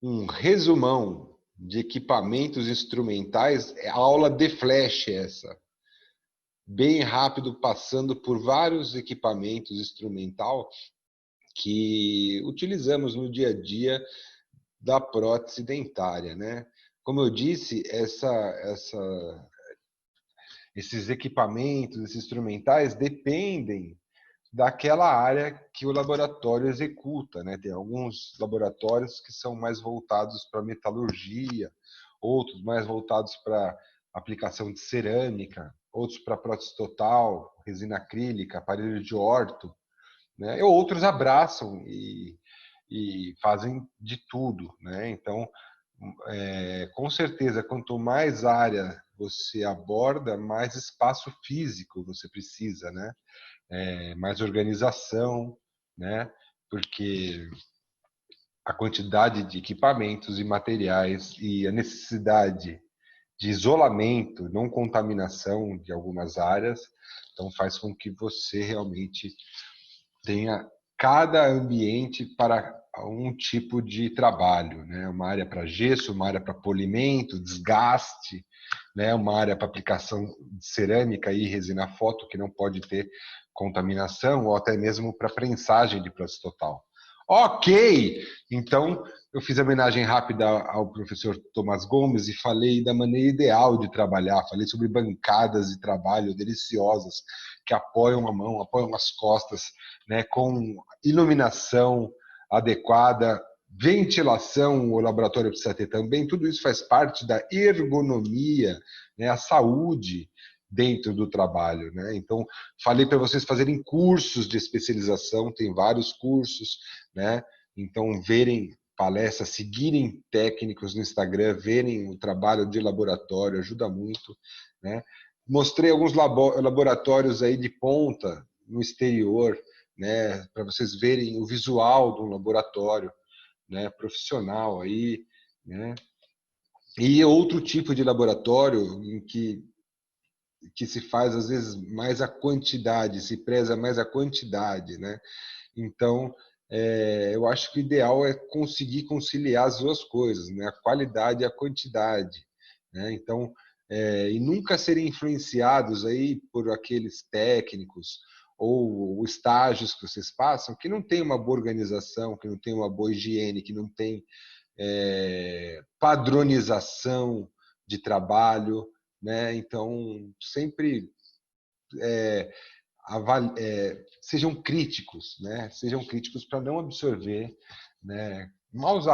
um resumão de equipamentos instrumentais, a aula de flash essa. Bem rápido, passando por vários equipamentos instrumental que utilizamos no dia a dia da prótese dentária, né? Como eu disse, esses equipamentos, esses instrumentais dependem daquela área que o laboratório executa, né? Tem alguns laboratórios que são mais voltados para metalurgia, outros mais voltados para aplicação de cerâmica, outros para prótese total, resina acrílica, aparelho de orto, né? E outros abraçam e fazem de tudo, né? Então, com certeza, quanto mais área você aborda, mais espaço físico você precisa, né? Mais organização, né? Porque a quantidade de equipamentos e materiais e a necessidade de isolamento, não contaminação de algumas áreas, então faz com que você realmente tenha cada ambiente para um tipo de trabalho, né? Uma área para gesso, uma área para polimento, desgaste, né? Uma área para aplicação de cerâmica e resina foto, que não pode ter contaminação, ou até mesmo para prensagem de prótese total. Ok! Então, eu fiz a homenagem rápida ao professor Tomás Gomes e falei da maneira ideal de trabalhar, falei sobre bancadas de trabalho deliciosas que apoiam a mão, apoiam as costas, né, com iluminação adequada, ventilação, o laboratório precisa ter também, tudo isso faz parte da ergonomia, né, a saúde dentro do trabalho, né? Então, falei para vocês fazerem cursos de especialização, tem vários cursos, né? Então, verem palestras, seguirem técnicos no Instagram, verem o trabalho de laboratório, ajuda muito, né? Mostrei alguns laboratórios aí de ponta no exterior, né, para vocês verem o visual do laboratório, né, profissional aí, né? E outro tipo de laboratório em que se faz às vezes mais a quantidade, se preza mais a quantidade, né? Então, eu acho que o ideal é conseguir conciliar as duas coisas, né? A qualidade e a quantidade, né? Então, e nunca serem influenciados aí por aqueles técnicos ou estágios que vocês passam que não tem uma boa organização, que não tem uma boa higiene, que não tem padronização de trabalho, né? Então, sempre sejam críticos, né? Sejam críticos para não absorver, né, maus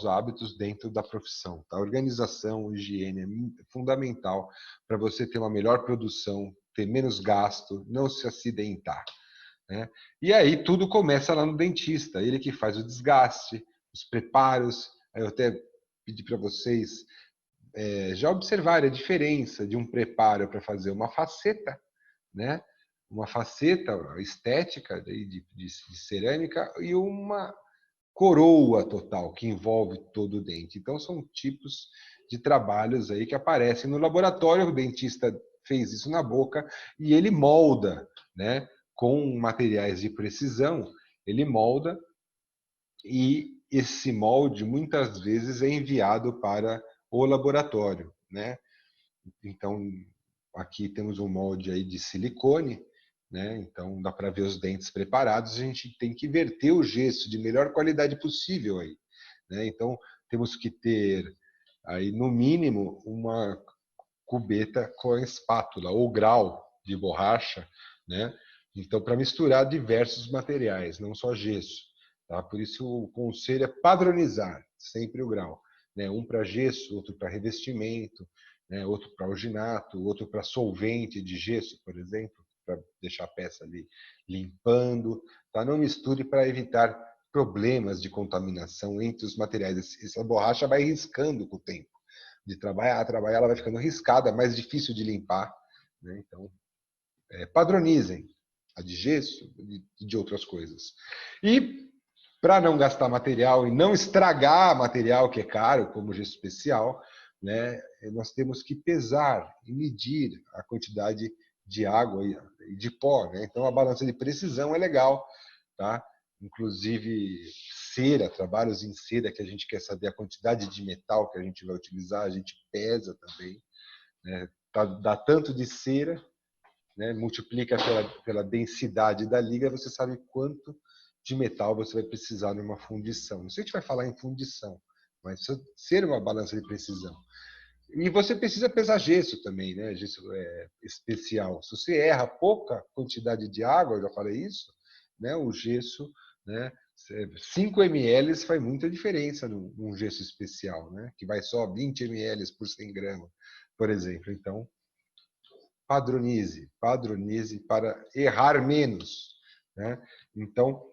hábitos dentro da profissão. Tá? Organização, higiene é fundamental para você ter uma melhor produção, ter menos gasto, não se acidentar. Né? E aí tudo começa lá no dentista, ele que faz o desgaste, os preparos. Eu até pedi para vocês já observarem a diferença de um preparo para fazer uma faceta, né? Uma faceta estética de cerâmica e uma coroa total que envolve todo o dente. Então são tipos de trabalhos aí que aparecem no laboratório. O dentista fez isso na boca e ele molda, né? Com materiais de precisão, ele molda e esse molde muitas vezes é enviado para o laboratório, né? Então aqui temos um molde aí de silicone, né? Então dá para ver os dentes preparados. A gente tem que verter o gesso de melhor qualidade possível aí, né? Então temos que ter aí no mínimo uma cubeta com a espátula ou grau de borracha, né? Então para misturar diversos materiais, não só gesso, tá? Por isso o conselho é padronizar sempre o grau, né? Um para gesso, outro para revestimento, né? Outro para alginato, outro para solvente de gesso, por exemplo, para deixar a peça ali limpando, tá? Não misture para evitar problemas de contaminação entre os materiais. Essa borracha vai riscando com o tempo. De trabalhar, ela vai ficando riscada, mais difícil de limpar, né? Então, padronizem a de gesso e de outras coisas. E para não gastar material e não estragar material que é caro, como gesso especial, né, nós temos que pesar e medir a quantidade de água e de pó, né? Então a balança de precisão é legal, tá? Inclusive cera, trabalhos em cera, que a gente quer saber a quantidade de metal que a gente vai utilizar, a gente pesa também, né? Dá tanto de cera, né? Multiplica pela densidade da liga, você sabe quanto de metal você vai precisar numa fundição. Não sei se a gente vai falar em fundição, mas precisa ser uma balança de precisão. E você precisa pesar gesso também, né? Gesso especial. Se você erra pouca quantidade de água, eu já falei isso, né? O gesso, né? 5 ml faz muita diferença num gesso especial, né? Que vai só 20 ml por 100 gramas, por exemplo. Então, padronize para errar menos, né? Então,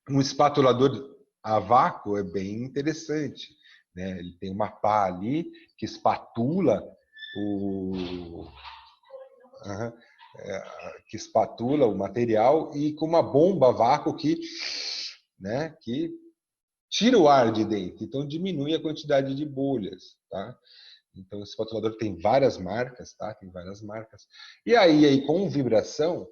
um espatulador a vácuo é bem interessante, né? Ele tem uma pá ali que espatula o que espatula o material e com uma bomba a vácuo que, né, que tira o ar de dentro, então diminui a quantidade de bolhas, tá? Então esse espatulador tem várias marcas, tá? Tem várias marcas. E aí com vibração,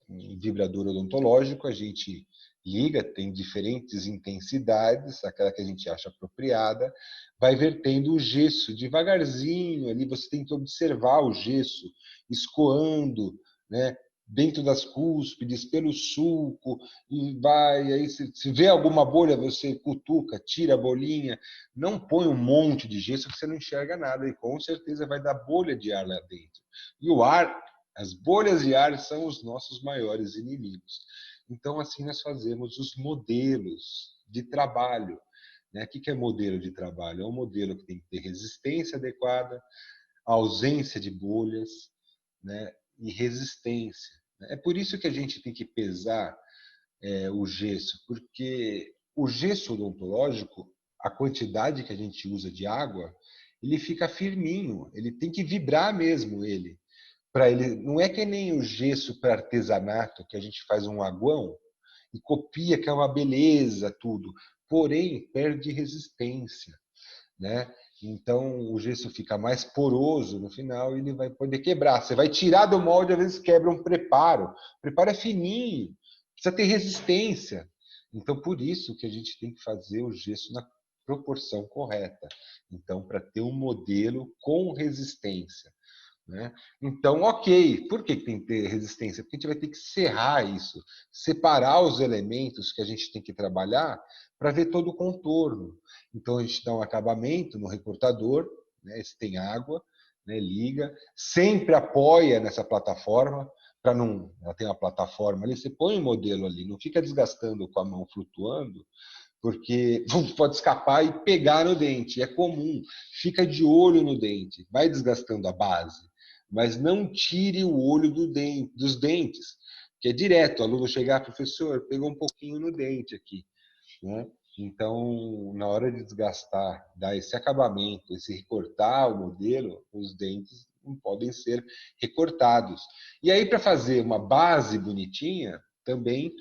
um vibrador odontológico, a gente liga, tem diferentes intensidades, aquela que a gente acha apropriada, vai vertendo o gesso devagarzinho, ali você tem que observar o gesso escoando, né, dentro das cúspides, pelo sulco, e vai, aí se vê alguma bolha, você cutuca, tira a bolinha, não põe um monte de gesso que você não enxerga nada, e com certeza vai dar bolha de ar lá dentro. E o ar, as bolhas de ar são os nossos maiores inimigos. Então, assim, nós fazemos os modelos de trabalho. Né? O que é modelo de trabalho? É um modelo que tem que ter resistência adequada, ausência de bolhas, né? E resistência. É por isso que a gente tem que pesar o gesso, porque o gesso odontológico, a quantidade que a gente usa de água, ele fica firminho, ele tem que vibrar mesmo ele para ele. Não é que nem o gesso para artesanato, que a gente faz um aguão e copia, que é uma beleza, tudo. Porém, perde resistência, né? Então, o gesso fica mais poroso no final e ele vai poder quebrar. Você vai tirar do molde, às vezes quebra um preparo. O preparo é fininho, precisa ter resistência. Então, por isso que a gente tem que fazer o gesso na proporção correta. Então, para ter um modelo com resistência. Né? Então, ok. Por que tem que ter resistência? Porque a gente vai ter que serrar isso, separar os elementos que a gente tem que trabalhar para ver todo o contorno. Então, a gente dá um acabamento no recortador, né? Se tem água, né? Liga, sempre apoia nessa plataforma, para não. Ela tem uma plataforma ali, você põe o modelo ali, não fica desgastando com a mão flutuando, porque pode escapar e pegar no dente. É comum. Fica de olho no dente, vai desgastando a base, mas não tire o olho dos dentes, que é direto. O aluno chegar, professor, pegou um pouquinho no dente aqui, né? Então, na hora de desgastar, dar esse acabamento, esse recortar o modelo, os dentes não podem ser recortados. E aí, para fazer uma base bonitinha, também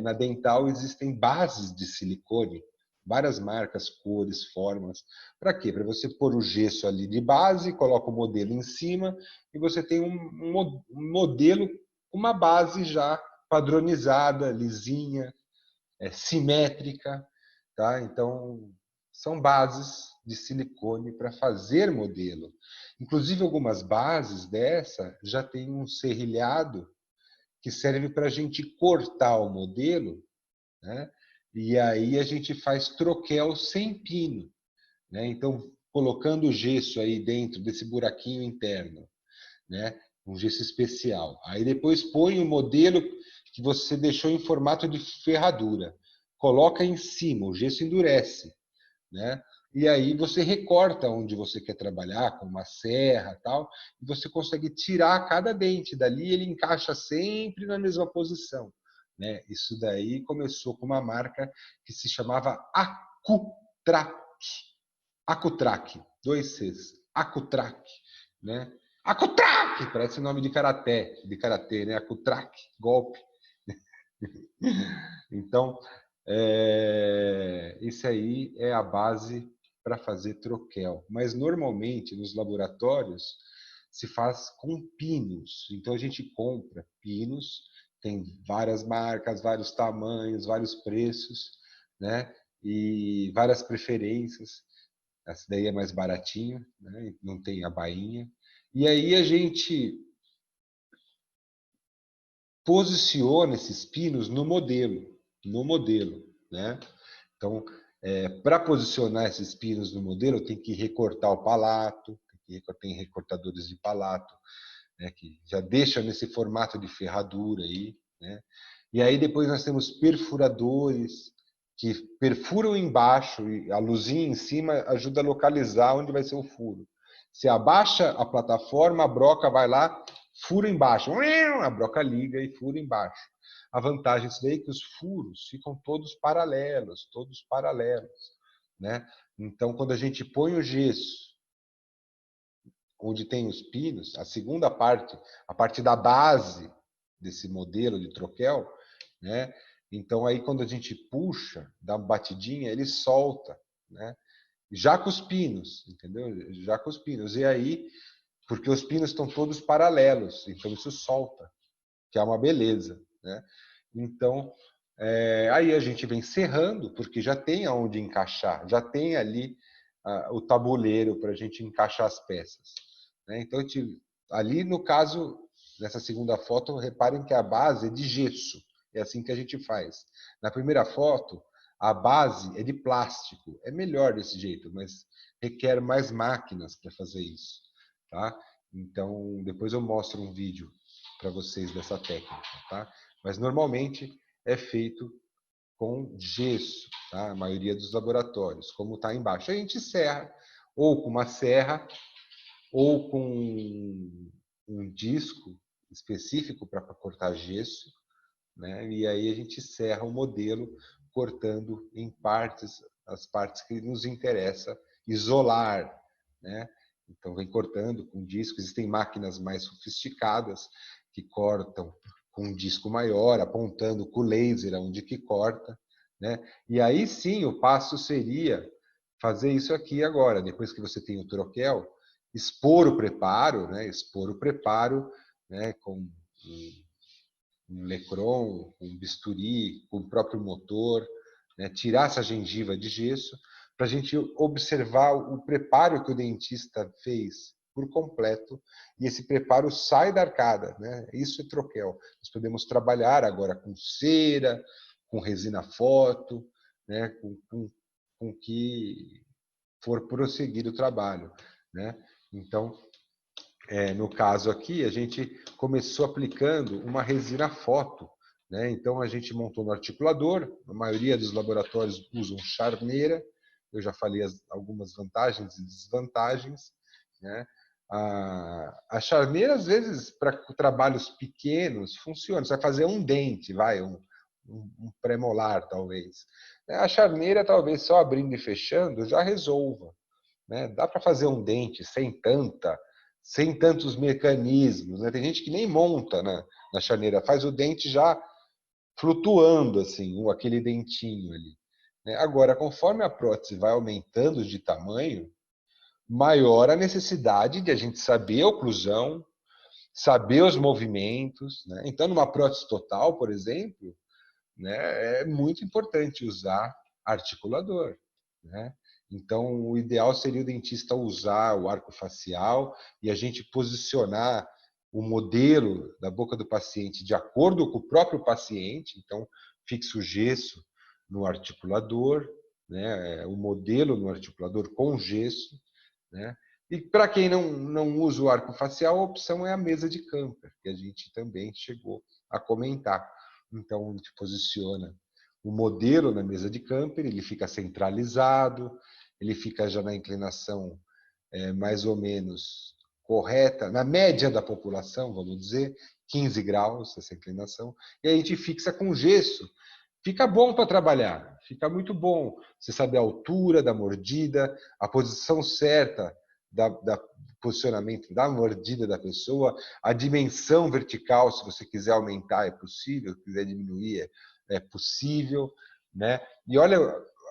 na dental existem bases de silicone, várias marcas, cores, formas. Para quê? Para você pôr o gesso ali de base, coloca o modelo em cima e você tem um modelo, uma base já padronizada, lisinha, simétrica, tá? Então, são bases de silicone para fazer modelo. Inclusive, algumas bases dessa já tem um serrilhado que serve para a gente cortar o modelo, né? E aí a gente faz troquel sem pino, né? Então, colocando o gesso aí dentro desse buraquinho interno, né? Um gesso especial. Aí depois põe o modelo que você deixou em formato de ferradura. Coloca em cima, o gesso endurece, né? E aí você recorta onde você quer trabalhar, com uma serra, tal, e você consegue tirar cada dente dali, ele encaixa sempre na mesma posição, né? Isso daí começou com uma marca que se chamava Acutrac. Acutrac, 2 Cs. Acutrac, né? Acutrac! Parece nome de karatê, né? Acutrac, golpe. Então, isso aí é a base para fazer troquel. Mas, normalmente, nos laboratórios, se faz com pinos. Então, a gente compra pinos, tem várias marcas, vários tamanhos, vários preços, né? e várias preferências. Essa daí é mais baratinho, né? Não tem a bainha. E aí a gente posiciona esses pinos no modelo, né? Então, para posicionar esses pinos no modelo, tem que recortar o palato, tem recortadores de palato, né, que já deixam nesse formato de ferradura aí, né? E aí depois nós temos perfuradores que perfuram embaixo e a luzinha em cima ajuda a localizar onde vai ser o furo. Você abaixa a plataforma, a broca vai lá, fura embaixo, a broca liga e fura embaixo. A vantagem disso daí é que os furos ficam todos paralelos, né? Então, quando a gente põe o gesso onde tem os pinos, a segunda parte, a parte da base desse modelo de troquel, né? Então aí quando a gente puxa, dá uma batidinha, ele solta, né? Já com os pinos, entendeu? Já com os pinos. E aí, porque os pinos estão todos paralelos, então isso solta, que é uma beleza, né? Então, aí a gente vem serrando, porque já tem aonde encaixar, já tem ali o tabuleiro para a gente encaixar as peças, né? Então, ali no caso, nessa segunda foto, reparem que a base é de gesso, é assim que a gente faz. Na primeira foto, a base é de plástico, é melhor desse jeito, mas requer mais máquinas para fazer isso, tá? Então, depois eu mostro um vídeo para vocês dessa técnica, tá? Mas normalmente é feito com gesso, tá? A maioria dos laboratórios, como está embaixo. A gente serra, ou com uma serra, ou com um disco específico para cortar gesso, né? E aí a gente serra o modelo cortando em partes, as partes que nos interessa isolar, né? Então vem cortando com disco, existem máquinas mais sofisticadas que cortam com um disco maior, apontando com o laser aonde que corta, né? E aí sim o passo seria fazer isso aqui agora, depois que você tem o troquel, expor o preparo, né? Expor o preparo, né? Com um lecron, um bisturi, com o próprio motor, né? Tirar essa gengiva de gesso, para a gente observar o preparo que o dentista fez por completo, e esse preparo sai da arcada, né? Isso é troquel. Nós podemos trabalhar agora com cera, com resina foto, né? Com que for prosseguir o trabalho, né? Então, no caso aqui, a gente começou aplicando uma resina foto, né? Então a gente montou no articulador, a maioria dos laboratórios usam charneira, eu já falei algumas vantagens e desvantagens, né? A charneira, às vezes, para trabalhos pequenos, funciona. Você vai fazer um dente, um pré-molar, talvez. A charneira, talvez, só abrindo e fechando, já resolva, né? Dá para fazer um dente sem tantos mecanismos, né? Tem gente que nem monta na charneira, faz o dente já flutuando, assim, aquele dentinho ali, né? Agora, conforme a prótese vai aumentando de tamanho, maior a necessidade de a gente saber a oclusão, saber os movimentos, né? Então, numa prótese total, por exemplo, né, é muito importante usar articulador, né? Então, o ideal seria o dentista usar o arco facial e a gente posicionar o modelo da boca do paciente de acordo com o próprio paciente. Então, fixa o gesso no articulador, né? O modelo no articulador com gesso, né? E para quem não usa o arco facial, a opção é a mesa de camper, que a gente também chegou a comentar. Então, a gente posiciona o modelo na mesa de camper, ele fica centralizado, ele fica já na inclinação mais ou menos correta, na média da população, vamos dizer, 15 graus essa inclinação, e a gente fixa com gesso. Fica bom para trabalhar, fica muito bom. Você sabe a altura da mordida, a posição certa da posicionamento da mordida da pessoa, a dimensão vertical, se você quiser aumentar, é possível, se quiser diminuir, é possível, né? E olha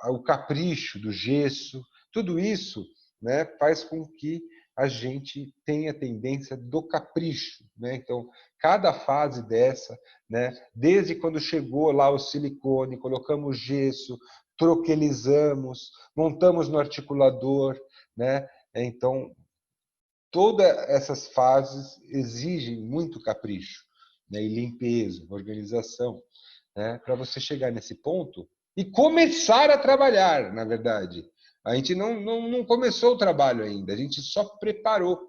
o capricho do gesso, tudo isso, né, faz com que a gente tenha tendência do capricho, né? Então, cada fase dessa, né, desde quando chegou lá o silicone, colocamos gesso, troquelizamos, montamos no articulador, né? Então, todas essas fases exigem muito capricho, né? E limpeza, organização, né? Para você chegar nesse ponto e começar a trabalhar, na verdade. A gente não começou o trabalho ainda, a gente só preparou,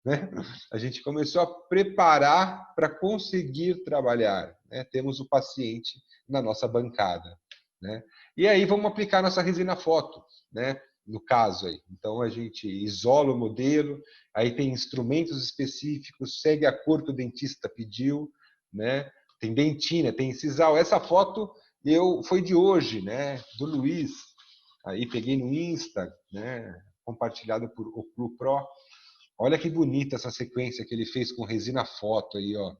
né? A gente começou a preparar para conseguir trabalhar, né? Temos o paciente na nossa bancada, né? E aí vamos aplicar nossa resina foto, né? No caso aí. Então a gente isola o modelo, aí tem instrumentos específicos, segue a cor que o dentista pediu, né? Tem dentina, tem sisal. Essa foto foi de hoje, né? Do Luiz. Aí peguei no Insta, né? Compartilhado por Oclu Pro. Olha que bonita essa sequência que ele fez com resina foto aí, ó.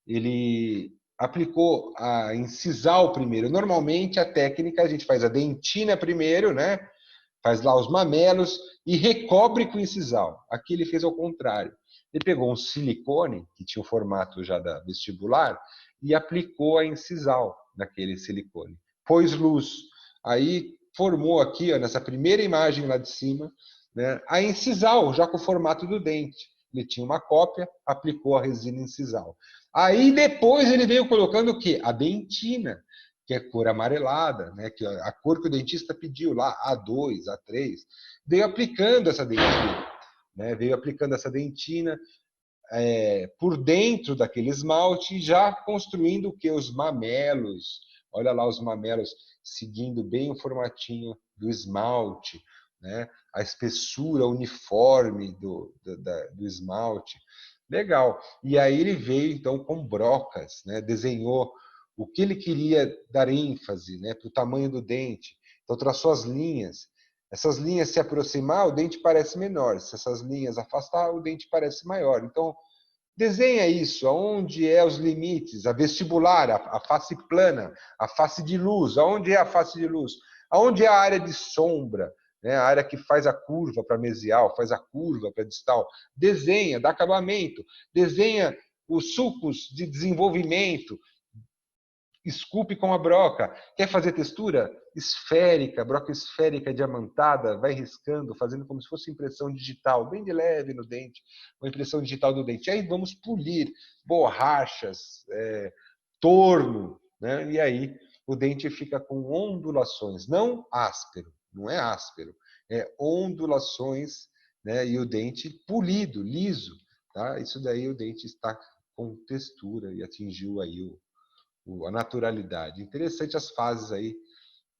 Ele aplicou a incisal primeiro. Normalmente a técnica a gente faz a dentina primeiro, né? Faz lá os mamelos e recobre com incisal. Aqui ele fez ao contrário. Ele pegou um silicone, que tinha o formato já da vestibular, e aplicou a incisal naquele silicone. Pôs luz. Aí formou aqui, ó, nessa primeira imagem lá de cima, né, a incisal, já com o formato do dente. Ele tinha uma cópia, aplicou a resina incisal. Aí depois ele veio colocando o quê? A dentina, que é cor amarelada, né, que a cor que o dentista pediu lá, A2, A3, veio aplicando essa dentina, né, veio aplicando essa dentina por dentro daquele esmalte, já construindo o que? Os mamelos. Olha lá os mamelos seguindo bem o formatinho do esmalte, né? A espessura uniforme do esmalte. Legal. E aí ele veio, então, com brocas, né? Desenhou o que ele queria dar ênfase, né? Para o tamanho do dente. Então, traçou as linhas. Essas linhas se aproximar, o dente parece menor. Se essas linhas afastar, o dente parece maior. Então, desenha isso, aonde é os limites, a vestibular, a face plana, a face de luz, aonde é a face de luz, aonde é a área de sombra, né? A área que faz a curva para mesial, faz a curva para distal. Desenha, dá acabamento, desenha os sulcos de desenvolvimento, esculpe com a broca. Quer fazer textura? Esférica, broca esférica diamantada, vai riscando, fazendo como se fosse impressão digital, bem de leve no dente, uma impressão digital do dente. Aí vamos polir borrachas, torno, né? E aí o dente fica com ondulações, não áspero, não é áspero, é ondulações, né? E o dente polido, liso, tá? Isso daí o dente está com textura e atingiu aí a naturalidade. Interessante as fases aí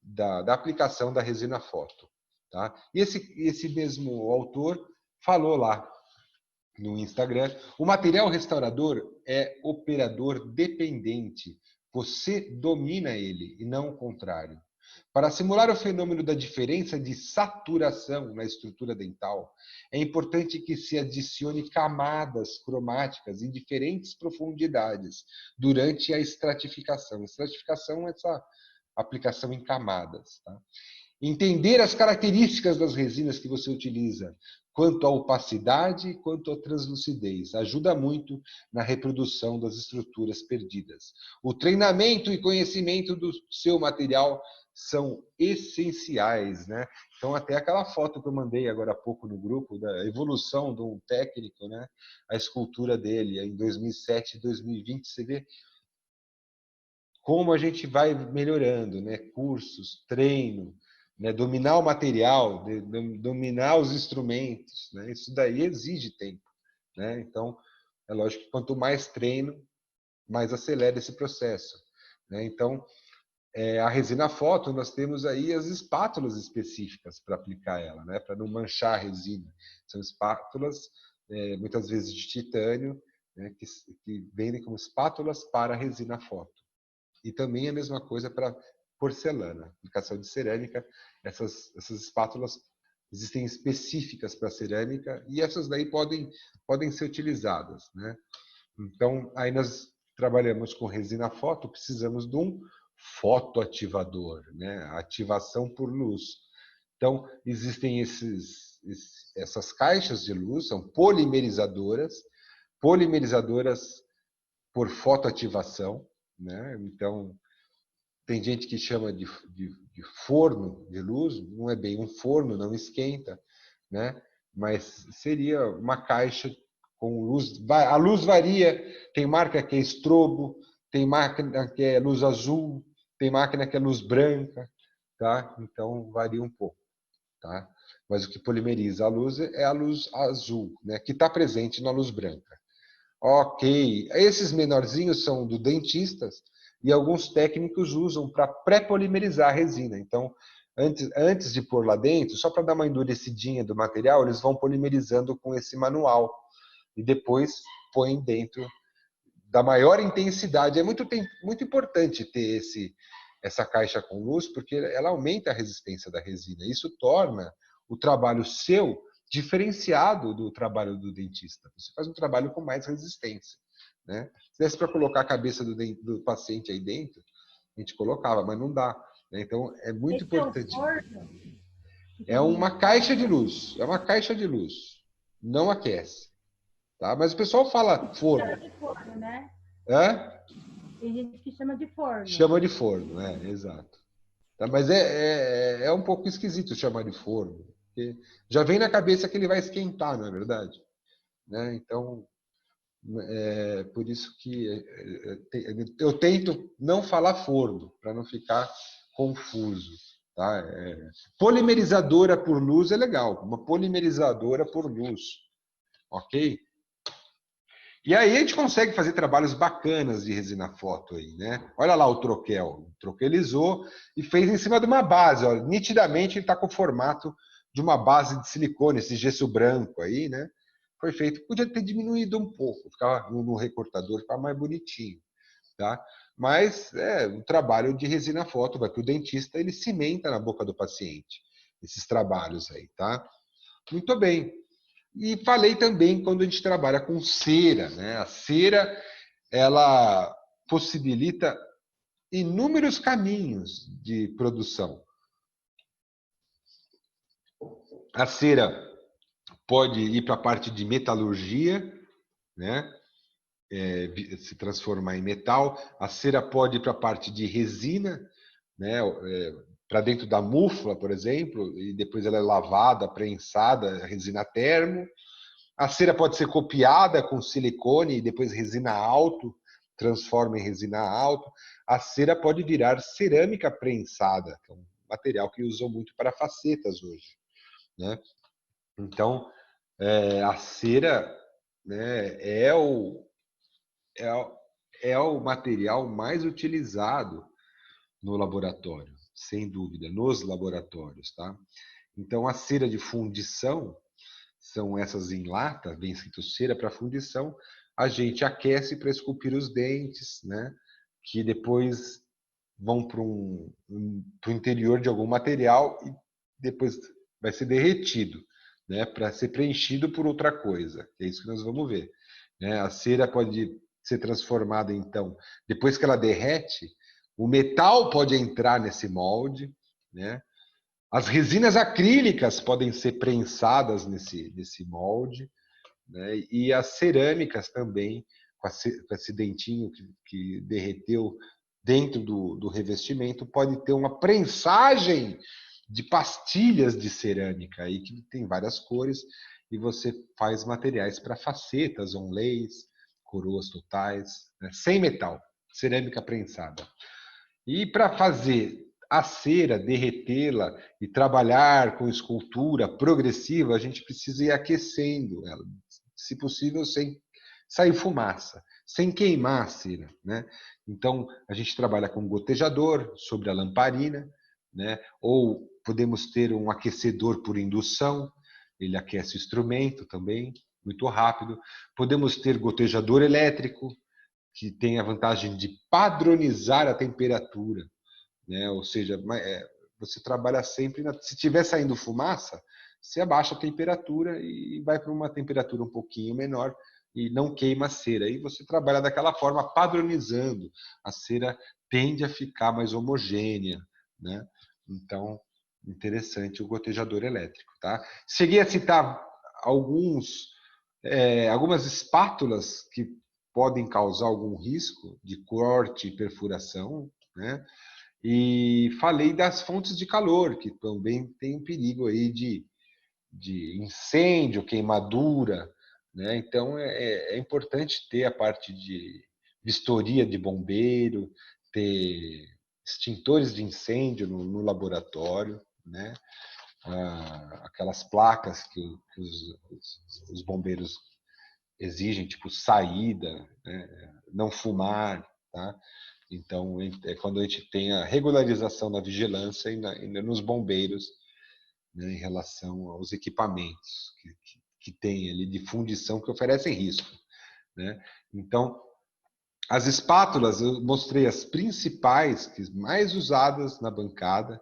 da aplicação da resina foto. Tá? E esse mesmo autor falou lá no Instagram, o material restaurador é operador dependente. Você domina ele e não o contrário. Para simular o fenômeno da diferença de saturação na estrutura dental, é importante que se adicione camadas cromáticas em diferentes profundidades durante a estratificação. Estratificação é essa aplicação em camadas. Tá? Entender as características das resinas que você utiliza, quanto à opacidade, quanto à translucidez. Ajuda muito na reprodução das estruturas perdidas. O treinamento e conhecimento do seu material são essenciais, né? Então, até aquela foto que eu mandei agora há pouco no grupo, da evolução de um técnico, né? A escultura dele em 2007 e 2020, você vê como a gente vai melhorando, né? Cursos, treino, né? Dominar o material, dominar os instrumentos, né? Isso daí exige tempo, né? Então, é lógico que quanto mais treino, mais acelera esse processo, né? Então, a resina foto, nós temos aí as espátulas específicas para aplicar ela, né? Para não manchar a resina. São espátulas, muitas vezes de titânio, né? que vendem como espátulas para resina foto. E também a mesma coisa para porcelana, aplicação de cerâmica. Essas espátulas existem específicas para cerâmica e essas daí podem ser utilizadas, né? Então, aí nós trabalhamos com resina foto, precisamos de um fotoativador, né? Ativação por luz. Então, existem essas caixas de luz, são polimerizadoras por fotoativação, né? Então, tem gente que chama de forno de luz, não é bem um forno, não esquenta, né? Mas seria uma caixa com luz. A luz varia, tem marca que é estrobo, tem máquina que é luz azul, tem máquina que é luz branca, tá? Então varia um pouco, tá? Mas o que polimeriza a luz é a luz azul, né? Que está presente na luz branca. Ok. Esses menorzinhos são do dentistas e alguns técnicos usam para pré-polimerizar a resina. Então, antes de pôr lá dentro, só para dar uma endurecidinha do material, eles vão polimerizando com esse manual e depois põem dentro da maior intensidade. É muito importante ter essa caixa com luz, porque ela aumenta a resistência da resina. Isso torna o trabalho seu diferenciado do trabalho do dentista. Você faz um trabalho com mais resistência, né? Se desse para colocar a cabeça do paciente aí dentro, a gente colocava, mas não dá, né? Então, é muito Esse é o importante. forno que É tem uma caixa de luz. É uma caixa de luz. Não aquece. Tá? Mas o pessoal fala chama forno. de forno, né? É? Tem gente que chama de forno. Chama de forno, exato. Tá? Mas é um pouco esquisito chamar de forno. Porque já vem na cabeça que ele vai esquentar, não é verdade? Né? Então, por isso que eu tento não falar forno, para não ficar confuso. Tá? Polimerizadora por luz é legal. Uma polimerizadora por luz. Ok? E aí a gente consegue fazer trabalhos bacanas de resina foto aí, né? Olha lá o troquel. Troquelizou e fez em cima de uma base. Ó. Nitidamente ele está com o formato de uma base de silicone, esse gesso branco aí, né? Foi feito. Podia ter diminuído um pouco, ficava no recortador, ficava mais bonitinho, tá? Mas o trabalho de resina foto vai para o dentista, ele cimenta na boca do paciente esses trabalhos aí, tá? Muito bem. E falei também quando a gente trabalha com cera, né? A cera, ela possibilita inúmeros caminhos de produção. A cera pode ir para a parte de metalurgia, né? Se transformar em metal. A cera pode ir para a parte de resina, né? Para dentro da mufla, por exemplo, e depois ela é lavada, prensada, resina termo. A cera pode ser copiada com silicone e depois resina alto, transforma em resina alto. A cera pode virar cerâmica prensada, que é um material que usam muito para facetas hoje, né? Então, a cera, né, é, é o material mais utilizado no laboratório, sem dúvida, nos laboratórios, tá? Então, a cera de fundição são essas em lata, vem escrito cera para fundição, a gente aquece para esculpir os dentes, né? Que depois vão para o interior de algum material e depois vai ser derretido, né? Para ser preenchido por outra coisa. É isso que nós vamos ver. Né? A cera pode ser transformada, então, depois que ela derrete, o metal pode entrar nesse molde, né? As resinas acrílicas podem ser prensadas nesse molde, né? E as cerâmicas também, com esse dentinho que derreteu dentro do revestimento, pode ter uma prensagem de pastilhas de cerâmica, aí que tem várias cores, e você faz materiais para facetas, onleis, coroas totais, né? Sem metal, cerâmica prensada. E para fazer a cera, derretê-la e trabalhar com escultura progressiva, a gente precisa ir aquecendo ela, se possível sem sair fumaça, sem queimar a cera, né? Então a gente trabalha com gotejador sobre a lamparina, né? Ou podemos ter um aquecedor por indução, ele aquece o instrumento também, muito rápido. Podemos ter gotejador elétrico, que tem a vantagem de padronizar a temperatura, né? Ou seja, você trabalha sempre, se estiver saindo fumaça, você abaixa a temperatura e vai para uma temperatura um pouquinho menor e não queima a cera. E você trabalha daquela forma, padronizando. A cera tende a ficar mais homogênea, né? Então, interessante o gotejador elétrico, tá? Cheguei a citar algumas espátulas que podem causar algum risco de corte e perfuração, né? E falei das fontes de calor, que também tem um perigo aí de incêndio, queimadura, né? Então é importante ter a parte de vistoria de bombeiro, ter extintores de incêndio no laboratório, né? Aquelas placas que os bombeiros exigem, tipo saída, né? Não fumar, tá? Então, é quando a gente tem a regularização da vigilância e nos bombeiros, né, em relação aos equipamentos que tem ali de fundição que oferecem risco, né? Então, as espátulas, eu mostrei as principais, que mais usadas na bancada,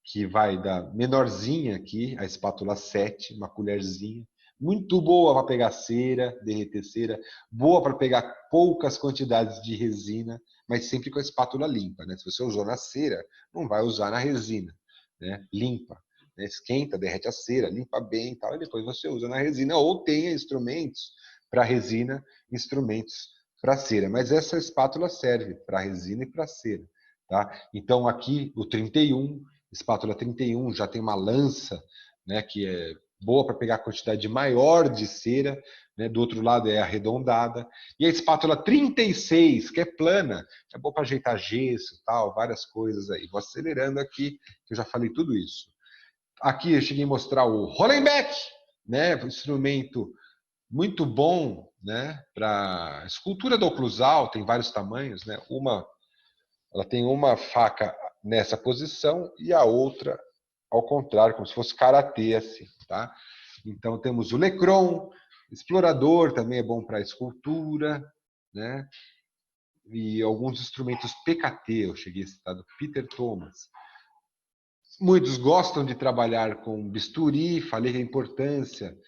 que vai da menorzinha aqui, a espátula 7, uma colherzinha, muito boa para pegar cera, derreter cera, boa para pegar poucas quantidades de resina, mas sempre com a espátula limpa, né? Se você usou na cera, não vai usar na resina, né? Limpa, né? Esquenta, derrete a cera, limpa bem e tal, e depois você usa na resina, ou tenha instrumentos para resina, instrumentos para cera, mas essa espátula serve para resina e para cera, tá? Então aqui o 31, espátula 31 já tem uma lança, né, que é boa para pegar a quantidade maior de cera, né? Do outro lado é arredondada, e a espátula 36, que é plana, é boa para ajeitar gesso, tal, várias coisas aí. Vou acelerando aqui, que eu já falei tudo isso. Aqui eu cheguei a mostrar o Hollenbeck, né, o instrumento muito bom, né, para escultura do oclusal, tem vários tamanhos, né? Ela tem uma faca nessa posição e a outra ao contrário, como se fosse karatê assim, tá? Então temos o Lecron, explorador também é bom para escultura, né? E alguns instrumentos PKT, eu cheguei a citar do Peter Thomas. Muitos gostam de trabalhar com bisturi, falei a importância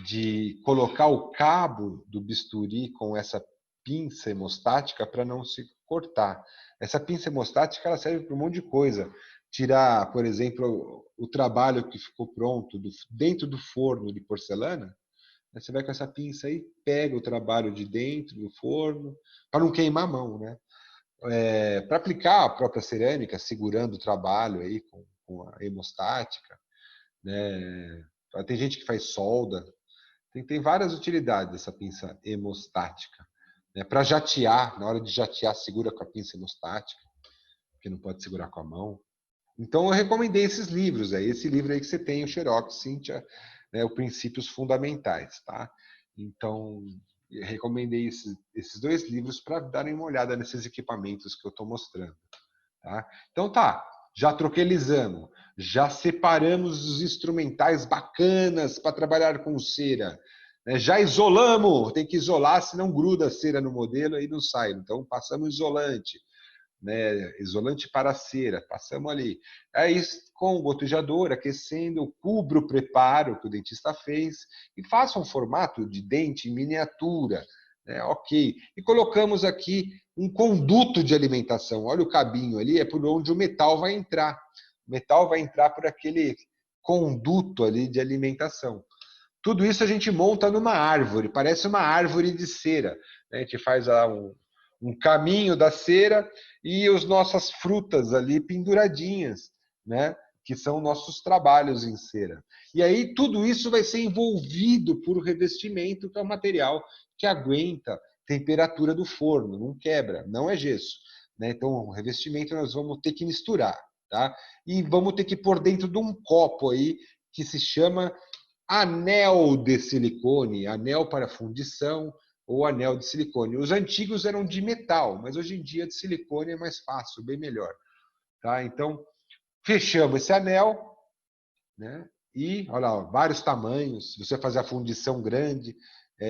de colocar o cabo do bisturi com essa pinça hemostática para não se cortar. Essa pinça hemostática ela serve para um monte de coisa. Tirar, por exemplo, o trabalho que ficou pronto dentro do forno de porcelana, né? Você vai com essa pinça aí, pega o trabalho de dentro do forno, para não queimar a mão, né? Para aplicar a própria cerâmica, segurando o trabalho aí com a hemostática, né? Tem gente que faz solda, tem várias utilidades essa pinça hemostática, né? Para jatear, na hora de jatear, segura com a pinça hemostática, porque não pode segurar com a mão. Então eu recomendei esses livros aí, esse livro aí que você tem, o Xerox, Cíntia, né? O Princípios Fundamentais, tá? Então eu recomendei esses dois livros para darem uma olhada nesses equipamentos que eu estou mostrando. Tá? Então tá, já troquelizamos, já separamos os instrumentais bacanas para trabalhar com cera, né? Já isolamos, tem que isolar, senão gruda a cera no modelo e não sai. Então passamos isolante, né? Isolante para a cera, passamos ali. Aí com o gotejador, aquecendo, eu cubro o preparo que o dentista fez e faço um formato de dente em miniatura, né? Ok. E colocamos aqui um conduto de alimentação. Olha o cabinho ali, é por onde o metal vai entrar. O metal vai entrar por aquele conduto ali de alimentação. Tudo isso a gente monta numa árvore, parece uma árvore de cera, né? A gente faz lá um caminho da cera e as nossas frutas ali penduradinhas, né? Que são nossos trabalhos em cera. E aí tudo isso vai ser envolvido por revestimento, que é um material que aguenta temperatura do forno, não quebra, não é gesso, né? Então o revestimento nós vamos ter que misturar, tá? E vamos ter que pôr dentro de um copo aí que se chama anel de silicone, anel para fundição ou anel de silicone. Os antigos eram de metal, mas hoje em dia de silicone é mais fácil, bem melhor. Tá? Então, fechamos esse anel, né? E, olha lá, vários tamanhos, se você fazer a fundição grande.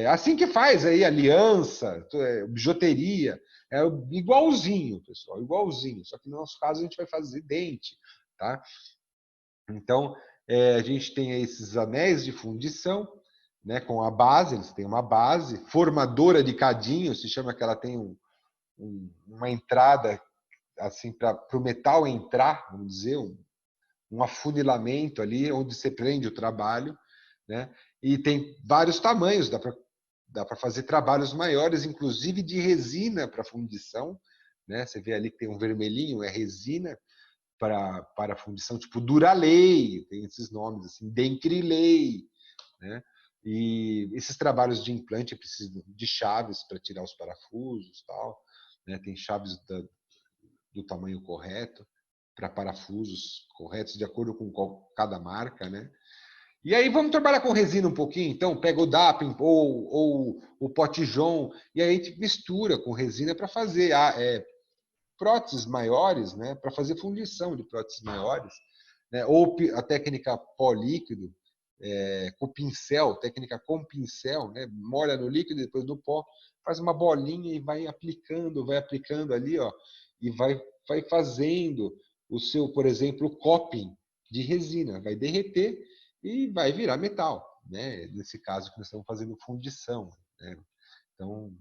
Assim que faz aí aliança, bijuteria, é igualzinho, pessoal, igualzinho. Só que no nosso caso a gente vai fazer dente, tá? Então, a gente tem esses anéis de fundição, né, com a base, eles têm uma base formadora de cadinho, se chama que ela tem uma entrada assim para o metal entrar, vamos dizer, um afunilamento ali onde você prende o trabalho, né? E tem vários tamanhos, dá para fazer trabalhos maiores, inclusive de resina para fundição, né? Você vê ali que tem um vermelhinho, é resina, para a fundição, tipo Duralei, tem esses nomes, assim, Dencrilei, né? E esses trabalhos de implante precisam de chaves para tirar os parafusos, tal, né? Tem chaves do tamanho correto para parafusos corretos de acordo com cada marca, né? E aí vamos trabalhar com resina um pouquinho, então pega o DAP ou o Potijon e aí a gente mistura com resina para fazer próteses maiores, né? Para fazer fundição de próteses maiores, né? Ou a técnica pó líquido, com pincel, técnica com pincel, né? Molha no líquido, depois no pó, faz uma bolinha e vai aplicando ali, ó, e vai fazendo o seu, por exemplo, coping de resina, vai derreter e vai virar metal, né? Nesse caso que nós estamos fazendo fundição, né? Então,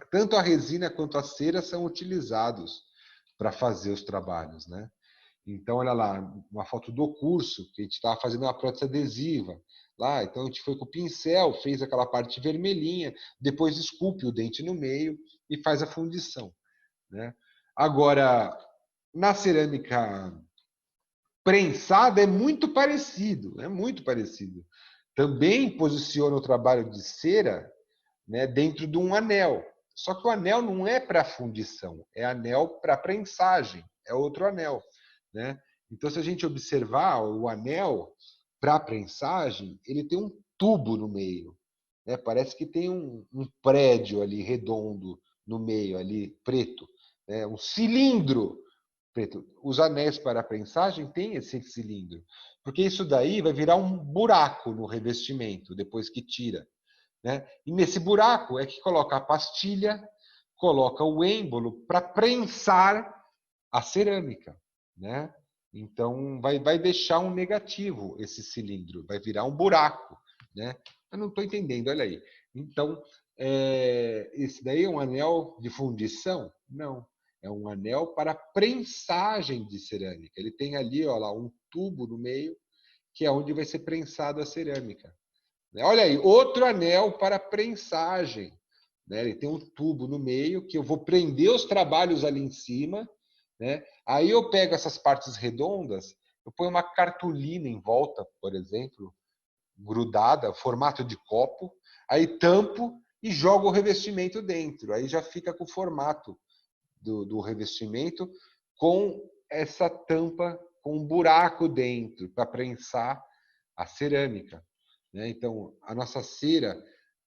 tanto a resina quanto a cera são utilizados para fazer os trabalhos, né? Então, olha lá, uma foto do curso, que a gente estava fazendo uma prótese adesiva. Lá, então a gente foi com o pincel, fez aquela parte vermelhinha, depois esculpe o dente no meio e faz a fundição, né? Agora, na cerâmica prensada é muito parecido, é muito parecido. Também posiciona o trabalho de cera, né, dentro de um anel. Só que o anel não é para fundição, é anel para prensagem, é outro anel, né? Então, se a gente observar o anel para prensagem, ele tem um tubo no meio, né? Parece que tem um prédio ali redondo no meio, ali preto, né? Um cilindro preto. Os anéis para prensagem têm esse cilindro, porque isso daí vai virar um buraco no revestimento depois que tira, né? E nesse buraco é que coloca a pastilha, coloca o êmbolo para prensar a cerâmica, né? Então vai deixar um negativo esse cilindro, vai virar um buraco, né? Eu não estou entendendo, olha aí. Então, esse daí é um anel de fundição? Não. É um anel para prensagem de cerâmica. Ele tem ali, ó, lá, um tubo no meio, que é onde vai ser prensada a cerâmica. Olha aí, outro anel para prensagem, né? Ele tem um tubo no meio que eu vou prender os trabalhos ali em cima, né? Aí eu pego essas partes redondas, eu ponho uma cartolina em volta, por exemplo, grudada, formato de copo, aí tampo e jogo o revestimento dentro. Aí já fica com o formato do revestimento com essa tampa com um buraco dentro para prensar a cerâmica, né? Então, a nossa cera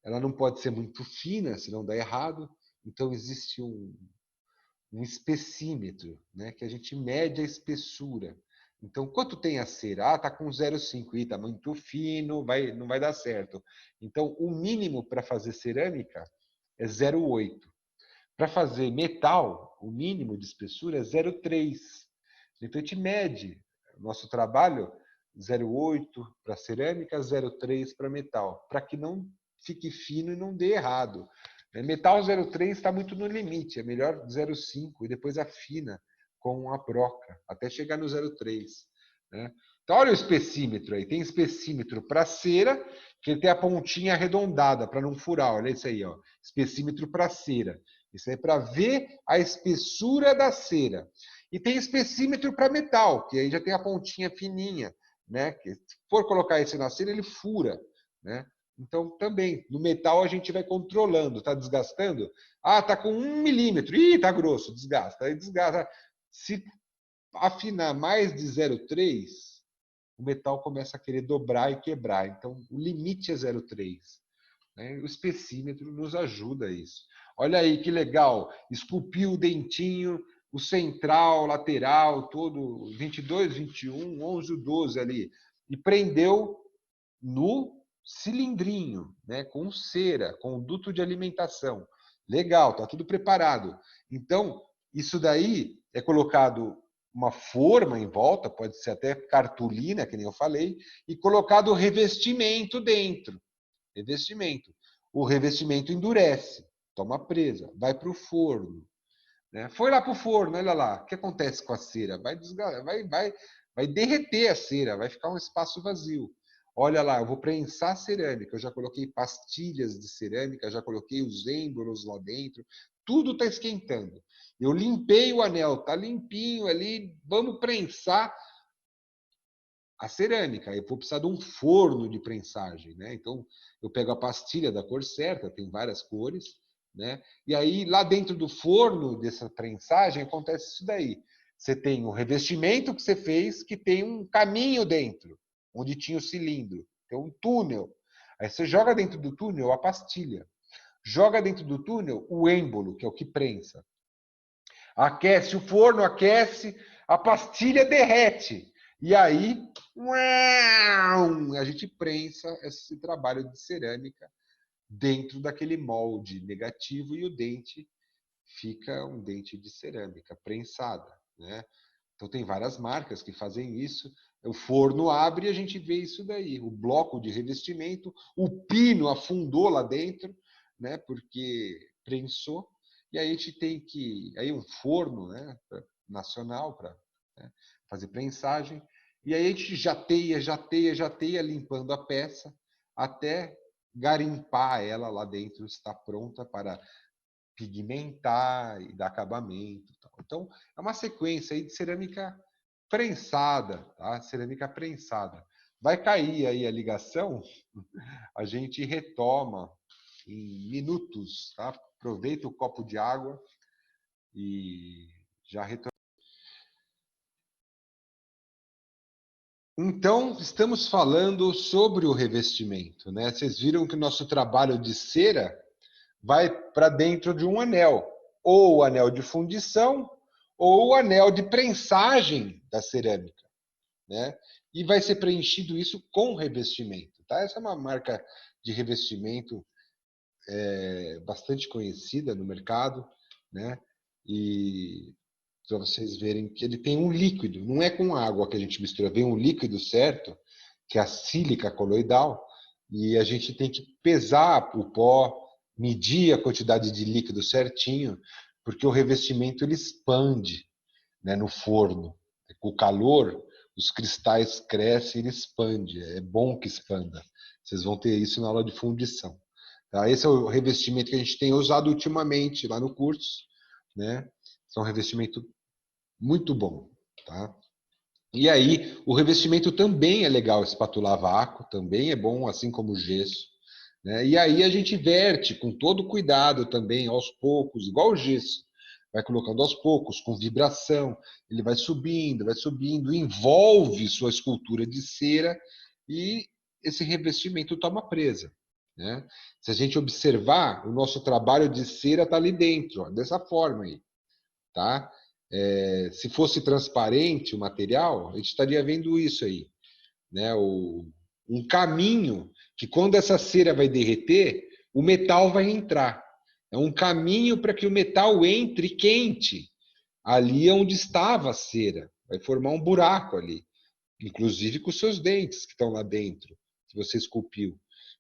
ela não pode ser muito fina, senão dá errado. Então, existe um espessímetro, né? Que a gente mede a espessura. Então, quanto tem a cera? Tá com 0,5, está muito fino, não vai dar certo. Então, o mínimo para fazer cerâmica é 0,8. Para fazer metal, o mínimo de espessura é 0,3. Então, a gente mede o nosso trabalho 0,8 para cerâmica, 0,3 para metal, para que não fique fino e não dê errado. Metal 0,3 está muito no limite, é melhor 0,5 e depois afina com a broca, até chegar no 0,3. Né? Então, olha o espessímetro aí. Tem espessímetro para cera, que ele tem a pontinha arredondada para não furar. Olha isso aí, ó. Espessímetro para cera. Isso aí é para ver a espessura da cera. E tem espessímetro para metal, que aí já tem a pontinha fininha, né? Que se for colocar esse na cera, ele fura, né? Então, também, no metal a gente vai controlando. Está desgastando? Ah, está com 1 milímetro. Ih, está grosso, desgasta. Aí desgasta. Se afinar mais de 0,3, o metal começa a querer dobrar e quebrar. Então, o limite é 0,3. Né? O espessímetro nos ajuda a isso. Olha aí que legal, esculpiu o dentinho, o central, lateral, todo 22, 21, 11, 12 ali, e prendeu no cilindrinho, né, com cera, com duto de alimentação. Legal, tá tudo preparado. Então, isso daí é colocado uma forma em volta, pode ser até cartolina, que nem eu falei, e colocado o revestimento dentro. Revestimento. O revestimento endurece, toma presa, vai para o forno. Né? Foi lá para o forno, olha lá. O que acontece com a cera? Vai derreter a cera, vai ficar um espaço vazio. Olha lá, eu vou prensar a cerâmica. Eu já coloquei pastilhas de cerâmica, já coloquei os êmbolos lá dentro. tudo está esquentando. Eu limpei o anel, está limpinho ali, vamos prensar a cerâmica. Eu vou precisar de um forno de prensagem, né? Então, eu pego a pastilha da cor certa, tem várias cores, né? E aí, lá dentro do forno dessa prensagem, acontece isso daí. Você tem o revestimento que você fez, que tem um caminho dentro, onde tinha o cilindro. Tem um túnel. Aí você joga dentro do túnel a pastilha. Joga dentro do túnel o êmbolo, que é o que prensa. Aquece o forno, aquece, a pastilha derrete. E aí, a gente prensa esse trabalho de cerâmica dentro daquele molde negativo e o dente fica um dente de cerâmica prensada, né? Então tem várias marcas que fazem isso. O forno abre e a gente vê isso daí. O bloco de revestimento, o pino afundou lá dentro, né? Porque prensou. E aí a gente tem que aí um forno, né? Nacional para, né, fazer prensagem. E aí a gente jateia, limpando a peça até garimpar ela lá dentro, está pronta para pigmentar e dar acabamento. Então, é uma sequência aí de cerâmica prensada, tá? Cerâmica prensada. Vai cair aí a ligação, a gente retoma em minutos, tá? Aproveita o copo de água e já retoma. Então, estamos falando sobre o revestimento, né? Vocês viram que o nosso trabalho de cera vai para dentro de um anel, ou o anel de fundição, ou o anel de prensagem da cerâmica, né? E vai ser preenchido isso com revestimento, tá? Essa é uma marca de revestimento bastante conhecida no mercado, né? E para vocês verem que ele tem um líquido, não é com água que a gente mistura, vem um líquido certo, que é a sílica coloidal, e a gente tem que pesar o pó, medir a quantidade de líquido certinho, porque o revestimento ele expande, né, no forno. Com o calor, os cristais crescem e ele expande. É bom que expanda. Vocês vão ter isso na aula de fundição. Tá? Esse é o revestimento que a gente tem usado ultimamente lá no curso, né? É um revestimento muito bom, tá? E aí, o revestimento também é legal espatular a vácuo, também é bom, assim como o gesso, né? E aí a gente verte com todo cuidado também, aos poucos, igual o gesso. Vai colocando aos poucos, com vibração, ele vai subindo, envolve sua escultura de cera e esse revestimento toma presa, né? Se a gente observar, o nosso trabalho de cera está ali dentro, ó, dessa forma aí, tá? Se fosse transparente o material, a gente estaria vendo isso aí, né? Um caminho que quando essa cera vai derreter, o metal vai entrar. É um caminho para que o metal entre quente ali onde estava a cera. Vai formar um buraco ali, inclusive com os seus dentes que estão lá dentro, que você esculpiu.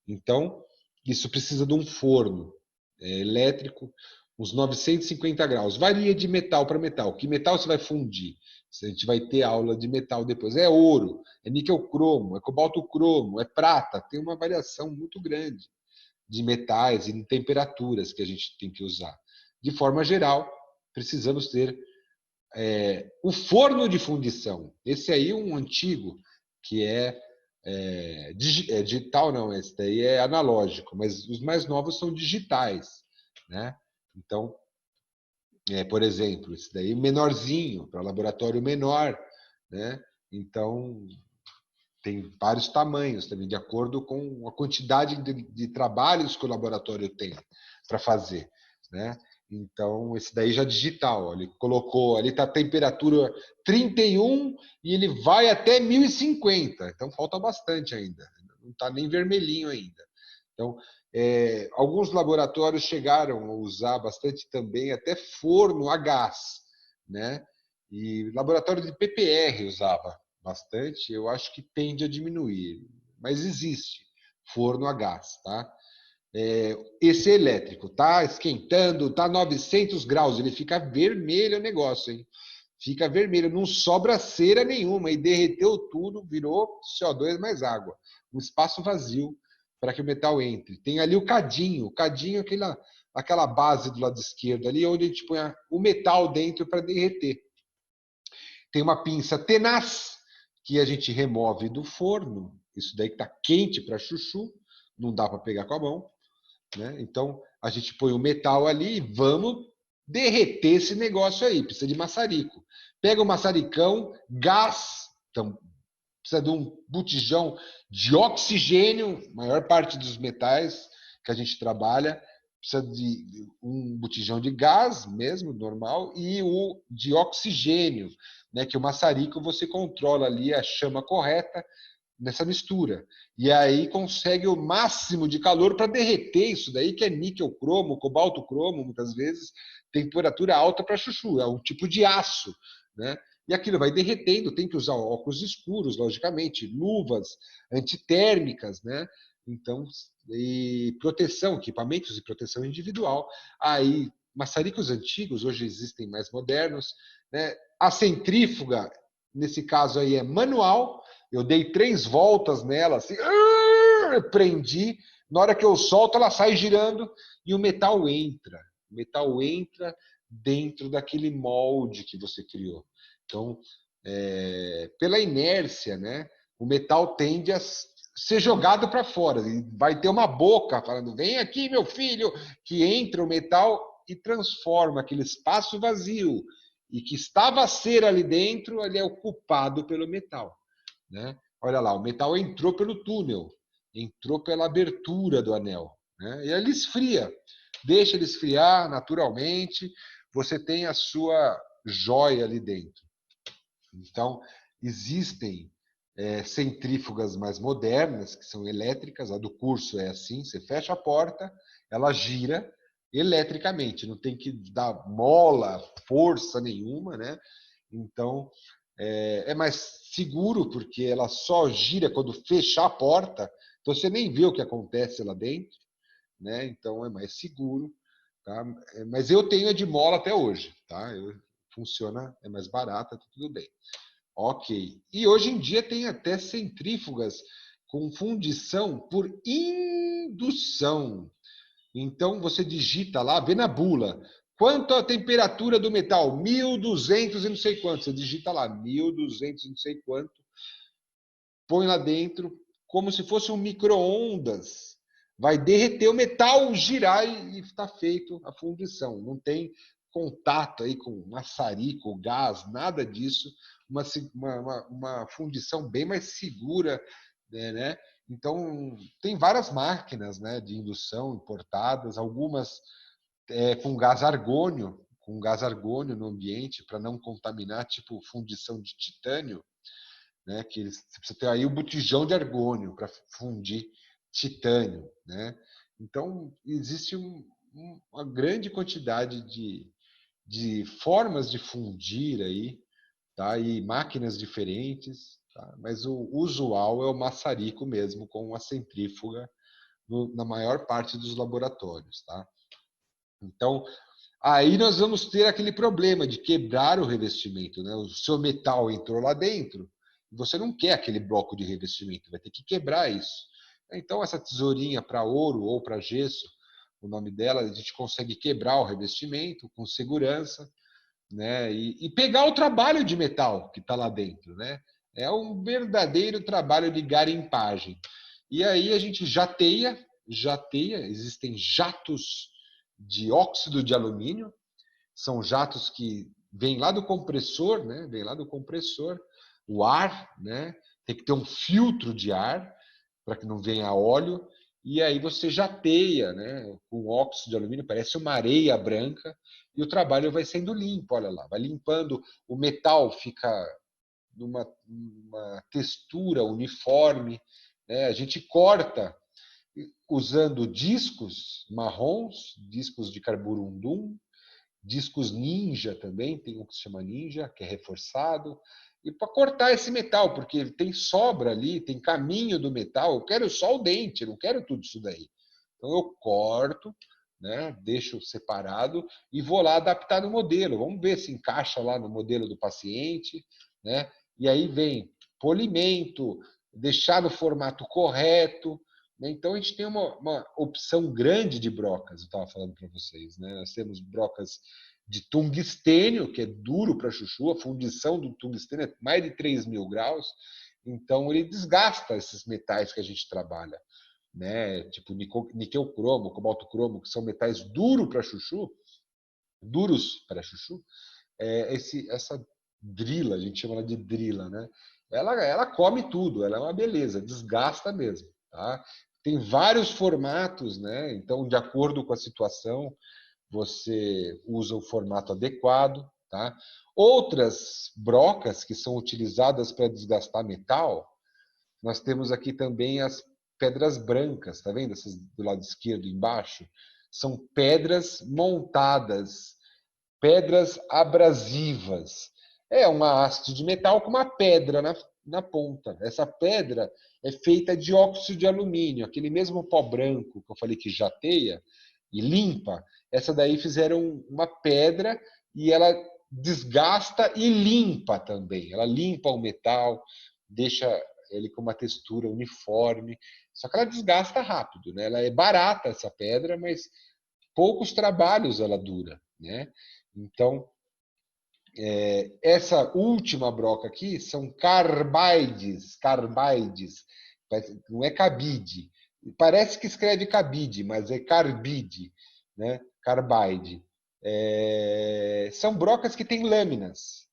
Então, isso precisa de um forno elétrico, uns 950 graus. Varia de metal para metal. Que metal você vai fundir? A gente vai ter aula de metal depois. É ouro, é níquel cromo, é cobalto cromo, é prata. Tem uma variação muito grande de metais e de temperaturas que a gente tem que usar. De forma geral, precisamos ter o forno de fundição. Esse aí é um antigo, que digital, não, esse daí é analógico, mas os mais novos são digitais, né? Então, por exemplo, esse daí menorzinho, para laboratório menor, né? Então, tem vários tamanhos também, de acordo com a quantidade de trabalhos que o laboratório tem para fazer, né? Então, esse daí já é digital, ó, ele colocou, ali está a temperatura 31 e ele vai até 1050, então falta bastante ainda, não está nem vermelhinho ainda. Então, alguns laboratórios chegaram a usar bastante também até forno a gás, né? E laboratório de PPR usava bastante, eu acho que tende a diminuir, mas existe forno a gás, tá? Esse elétrico tá esquentando, tá 900 graus, ele fica vermelho o negócio, hein? Fica vermelho, não sobra cera nenhuma e derreteu tudo, virou CO2 mais água, um espaço vazio para que o metal entre. Tem ali o cadinho. O cadinho é aquela base do lado esquerdo ali, onde a gente põe o metal dentro para derreter. Tem uma pinça tenaz, que a gente remove do forno. Isso daí que está quente para chuchu, não dá para pegar com a mão. Né? Então, a gente põe o metal ali e vamos derreter esse negócio aí. Precisa de maçarico. Pega o maçaricão, gás, então, precisa de um botijão de oxigênio, maior parte dos metais que a gente trabalha, precisa de um botijão de gás mesmo, normal, e o de oxigênio, né, que o maçarico você controla ali a chama correta nessa mistura. E aí consegue o máximo de calor para derreter isso daí, que é níquel cromo, cobalto cromo, muitas vezes, temperatura alta para chuchu, é um tipo de aço, né? E aquilo vai derretendo, tem que usar óculos escuros, logicamente, luvas antitérmicas, né? Então, e proteção, equipamentos de proteção individual. Aí, maçaricos antigos, hoje existem mais modernos, né? A centrífuga, nesse caso aí, é manual. Eu dei 3 voltas nela, assim, prendi. Na hora que eu solto, ela sai girando e o metal entra. O metal entra dentro daquele molde que você criou. Então, pela inércia, né, o metal tende a ser jogado para fora. E vai ter uma boca falando: vem aqui, meu filho, que entra o metal e transforma aquele espaço vazio e que estava a ser ali dentro, ele é ocupado pelo metal. Né? Olha lá, o metal entrou pelo túnel, entrou pela abertura do anel. Né? E ele esfria. Deixa ele esfriar naturalmente, você tem a sua joia ali dentro. Então, existem centrífugas mais modernas, que são elétricas. A do curso é assim, você fecha a porta, ela gira eletricamente, não tem que dar mola, força nenhuma, né? Então, é mais seguro, porque ela só gira quando fechar a porta, então você nem vê o que acontece lá dentro, né? Então é mais seguro, tá? Mas eu tenho a de mola até hoje, tá? Funciona, é mais barata, tá tudo bem. Ok. E hoje em dia tem até centrífugas com fundição por indução. Então você digita lá, vê na bula, quanto a temperatura do metal? 1.200 e não sei quanto. Você digita lá, 1.200 e não sei quanto. Põe lá dentro, como se fosse um micro-ondas. Vai derreter o metal, girar e está feito a fundição. Não tem contato aí com maçarico, gás, nada disso. Uma fundição bem mais segura, né? Então, tem várias máquinas, né, de indução importadas, algumas com gás argônio no ambiente para não contaminar, tipo fundição de titânio, né, que você precisa ter aí o botijão de argônio para fundir titânio, né? Então, existe uma grande quantidade de formas de fundir aí, tá? E máquinas diferentes, tá? Mas o usual é o maçarico mesmo, com a centrífuga na maior parte dos laboratórios, tá? Então, aí nós vamos ter aquele problema de quebrar o revestimento, né? O seu metal entrou lá dentro, você não quer aquele bloco de revestimento, vai ter que quebrar isso. Então, essa tesourinha para ouro ou para gesso, o nome dela, a gente consegue quebrar o revestimento com segurança, né? E pegar o trabalho de metal que está lá dentro, né? É um verdadeiro trabalho de garimpagem. E aí a gente jateia, existem jatos de óxido de alumínio, são jatos que vêm lá do compressor, né? Vem lá do compressor, o ar, né? Tem que ter um filtro de ar para que não venha óleo. E aí você jateia, né? Com óxido de alumínio, parece uma areia branca, e o trabalho vai sendo limpo, olha lá, vai limpando, o metal fica numa textura uniforme, né? A gente corta usando discos marrons, discos de carborundum, discos ninja também, tem um que se chama ninja, que é reforçado, e para cortar esse metal, porque tem sobra ali, tem caminho do metal, eu quero só o dente, não quero tudo isso daí. Então eu corto, né, deixo separado e vou lá adaptar no modelo. Vamos ver se encaixa lá no modelo do paciente, né? E aí vem polimento, deixar no formato correto, né? Então, a gente tem uma opção grande de brocas, eu estava falando para vocês, né? Nós temos brocas de tungstênio, que é duro para chuchu, a fundição do tungstênio é mais de 3.000 graus, então ele desgasta esses metais que a gente trabalha, né? Tipo níquel cromo, cobalto cromo, que são metais duros para chuchu. Essa drila, a gente chama ela de drila, né? Ela come tudo, ela é uma beleza, desgasta mesmo, tá? Tem vários formatos, né? Então, de acordo com a situação, você usa o formato adequado, tá? Outras brocas que são utilizadas para desgastar metal, nós temos aqui também as pedras brancas, tá vendo? Essas do lado esquerdo embaixo, são pedras montadas, pedras abrasivas. É uma haste de metal com uma pedra na ponta. Essa pedra é feita de óxido de alumínio, aquele mesmo pó branco que eu falei que jateia e limpa. Essa daí fizeram uma pedra e ela desgasta e limpa também. Ela limpa o metal, deixa ele com uma textura uniforme. Só que ela desgasta rápido, né? Ela é barata essa pedra, mas poucos trabalhos ela dura, né? Então, essa última broca aqui são carbides, não é cabide. Parece que escreve cabide, mas é carbide, né? Carbide. São brocas que têm lâminas.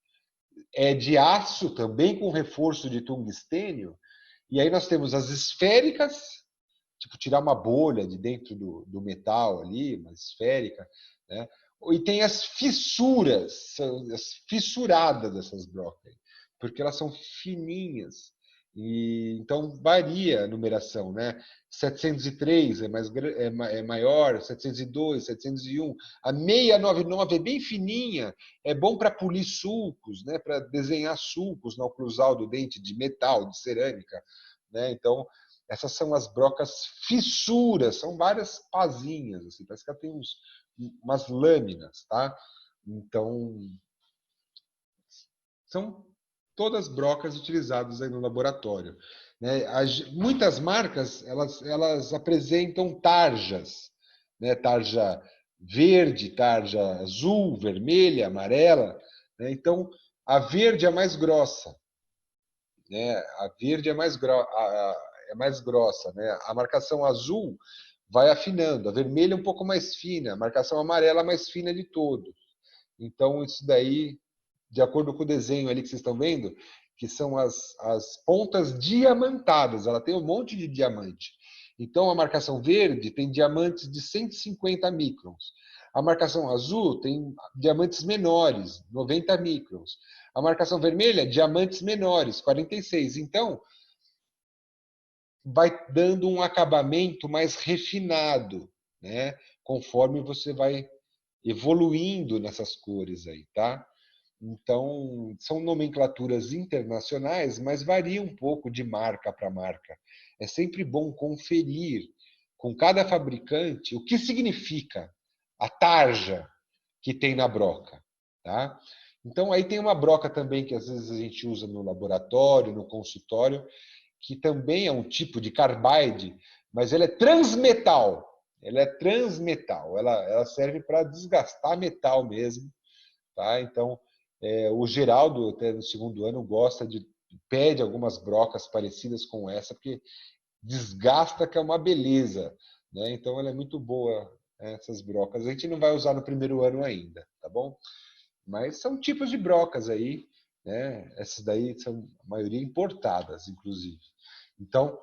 É de aço também com reforço de tungstênio. E aí nós temos as esféricas, tipo tirar uma bolha de dentro do metal ali, uma esférica, né? E tem as fissuras, as fissuradas dessas brocas, porque elas são fininhas. E, então varia a numeração, né? 703 é maior, 702, 701. A 699 é bem fininha, é bom para polir sulcos, né? Para desenhar sulcos na oclusal do dente de metal, de cerâmica, né? Então, essas são as brocas fissuras, são várias pazinhas, assim, parece que ela tem umas lâminas, tá? Então, são todas brocas utilizadas aí no laboratório, né? Muitas marcas, elas apresentam tarjas, né? Tarja verde, tarja azul, vermelha, amarela, né? Então, a verde é mais grossa, né? A verde é mais grossa, né? A marcação azul vai afinando, a vermelha é um pouco mais fina, a marcação amarela é a mais fina de todos. Então, isso daí, de acordo com o desenho ali que vocês estão vendo, que são as pontas diamantadas, ela tem um monte de diamante. Então, a marcação verde tem diamantes de 150 microns. A marcação azul tem diamantes menores, 90 microns. A marcação vermelha, diamantes menores, 46. Então, vai dando um acabamento mais refinado, né? Conforme você vai evoluindo nessas cores aí, tá? Então, são nomenclaturas internacionais, mas varia um pouco de marca para marca. É sempre bom conferir com cada fabricante o que significa a tarja que tem na broca, tá? Então, aí tem uma broca também que às vezes a gente usa no laboratório, no consultório, que também é um tipo de carbide, mas ela é transmetal. Ela é transmetal, ela serve para desgastar metal mesmo, tá? Então, o Geraldo, até no segundo ano, pede algumas brocas parecidas com essa, porque desgasta, que é uma beleza, né? Então, ela é muito boa, né, essas brocas. A gente não vai usar no primeiro ano ainda, tá bom? Mas são tipos de brocas aí, né? Essas daí são a maioria importadas, inclusive. Então,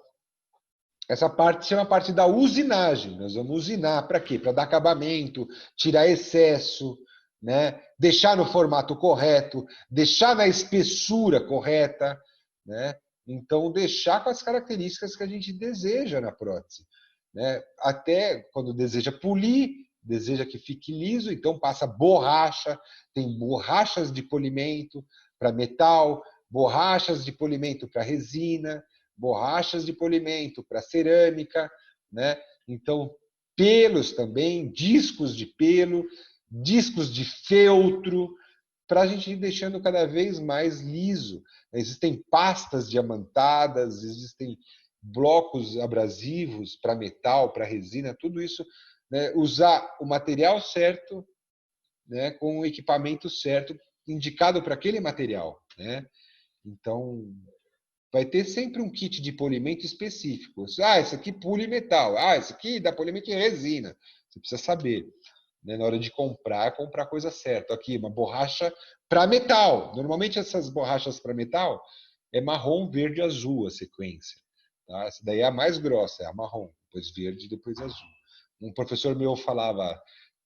essa parte chama a parte da usinagem. Nós vamos usinar para quê? Para dar acabamento, tirar excesso, né? Deixar no formato correto, deixar na espessura correta, né? Então, deixar com as características que a gente deseja na prótese, né? Até quando deseja polir, deseja que fique liso, então passa borracha, tem borrachas de polimento para metal, borrachas de polimento para resina, borrachas de polimento para cerâmica, né? Então, pelos também, discos de pelo, discos de feltro, para a gente ir deixando cada vez mais liso. Existem pastas diamantadas, existem blocos abrasivos para metal, para resina, tudo isso, né, usar o material certo, né, com o equipamento certo, indicado para aquele material, né? Então, vai ter sempre um kit de polimento específico. Esse aqui pule metal. Esse aqui dá polimento em resina. Você precisa saber, né, na hora de comprar a coisa certa. Aqui, uma borracha para metal. Normalmente, essas borrachas para metal é marrom, verde e azul a sequência. Tá? Essa daí é a mais grossa, é a marrom, depois verde, depois azul. Um professor meu falava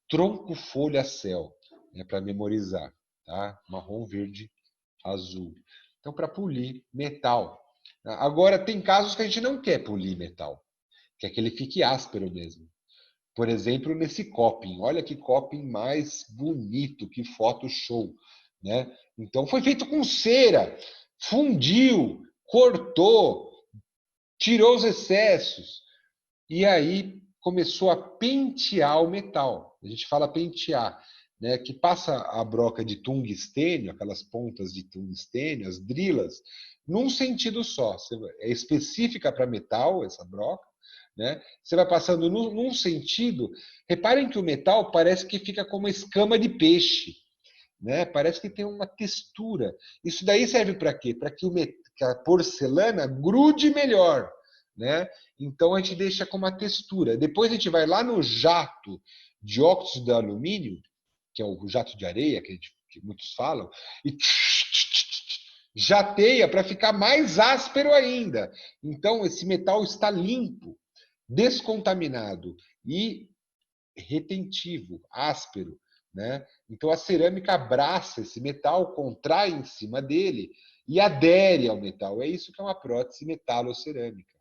tronco, folha, céu, né, para memorizar. Tá? Marrom, verde, azul. Então, para polir metal. Agora, tem casos que a gente não quer polir metal, quer que ele fique áspero mesmo. Por exemplo, nesse coping. Olha que coping mais bonito, que foto show. Né? Então, foi feito com cera, fundiu, cortou, tirou os excessos. E aí começou a pentear o metal. A gente fala pentear, né? Que passa a broca de tungstênio, aquelas pontas de tungstênio, as drilas, num sentido só. É específica para metal, essa broca, né? Você vai passando num sentido. Reparem que o metal parece que fica como uma escama de peixe, né? Parece que tem uma textura. Isso daí serve para quê? Para que a porcelana grude melhor, né? Então a gente deixa com uma textura. Depois a gente vai lá no jato de óxido de alumínio, que é o jato de areia que muitos falam, e jateia para ficar mais áspero ainda. Então esse metal está limpo, descontaminado e retentivo, áspero, né? Então a cerâmica abraça esse metal, contrai em cima dele e adere ao metal. É isso que é uma prótese metalocerâmica.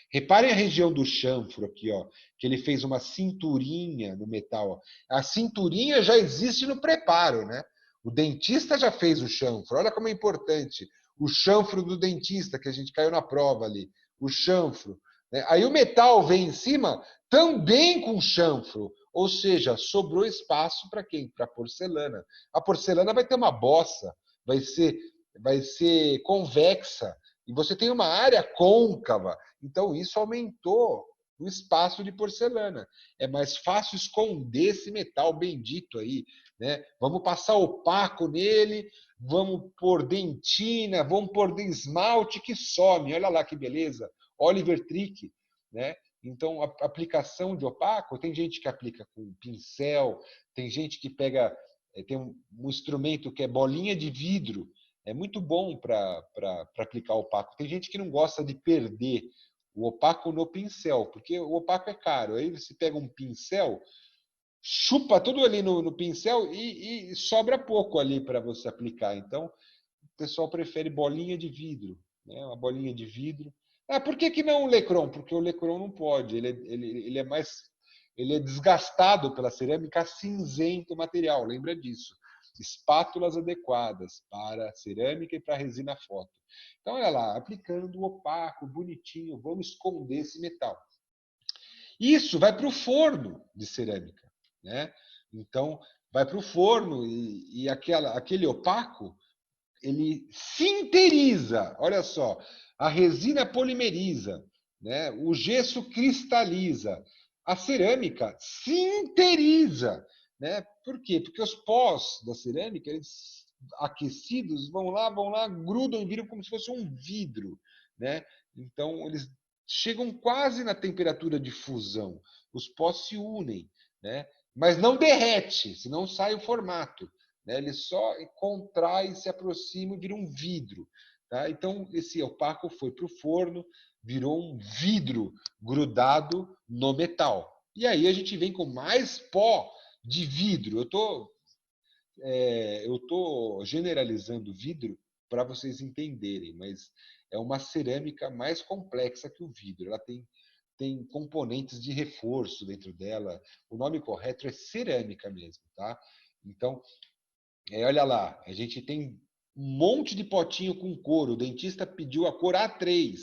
Reparem a região do chanfro aqui, ó, que ele fez uma cinturinha no metal. Ó. A cinturinha já existe no preparo, né? O dentista já fez o chanfro. Olha como é importante. O chanfro do dentista, que a gente caiu na prova ali. O chanfro. Né? Aí o metal vem em cima também com chanfro. Ou seja, sobrou espaço para quem? Para a porcelana. A porcelana vai ter uma bossa, vai ser convexa. E você tem uma área côncava. Então, isso aumentou o espaço de porcelana. É mais fácil esconder esse metal bendito aí. Né? Vamos passar opaco nele, vamos pôr dentina, vamos pôr esmalte que some. Olha lá que beleza. Oliver Trick. Né? Então, a aplicação de opaco, tem gente que aplica com pincel, tem gente que pega, tem um instrumento que é bolinha de vidro, é muito bom para aplicar opaco. Tem gente que não gosta de perder o opaco no pincel, porque o opaco é caro. Aí você pega um pincel, chupa tudo ali no pincel e sobra pouco ali para você aplicar. Então, o pessoal prefere bolinha de vidro, né? Uma bolinha de vidro. Por que não o Lecron? Porque o Lecron não pode. Ele é mais, ele é desgastado pela cerâmica, cinzento o material. Lembra disso? Espátulas adequadas para cerâmica e para resina foto. Então, olha lá, aplicando o opaco, bonitinho, vamos esconder esse metal. Isso vai para o forno de cerâmica, né? Então, vai para o forno e aquele opaco ele sinteriza, olha só, a resina polimeriza, né? O gesso cristaliza, a cerâmica sinteriza, né? Por quê? Porque os pós da cerâmica, eles aquecidos, vão lá, grudam e viram como se fosse um vidro, né? Então, eles chegam quase na temperatura de fusão. Os pós se unem, né? Mas não derrete, senão sai o formato. Né? Ele só contrai, se aproxima e vira um vidro. Tá? Então, esse opaco foi para o forno, virou um vidro grudado no metal. E aí a gente vem com mais pó de vidro. Eu tô generalizando vidro para vocês entenderem, mas é uma cerâmica mais complexa que o vidro. Ela tem componentes de reforço dentro dela. O nome correto é cerâmica mesmo, tá? Então, olha lá, a gente tem um monte de potinho com couro. O dentista pediu a cor A3.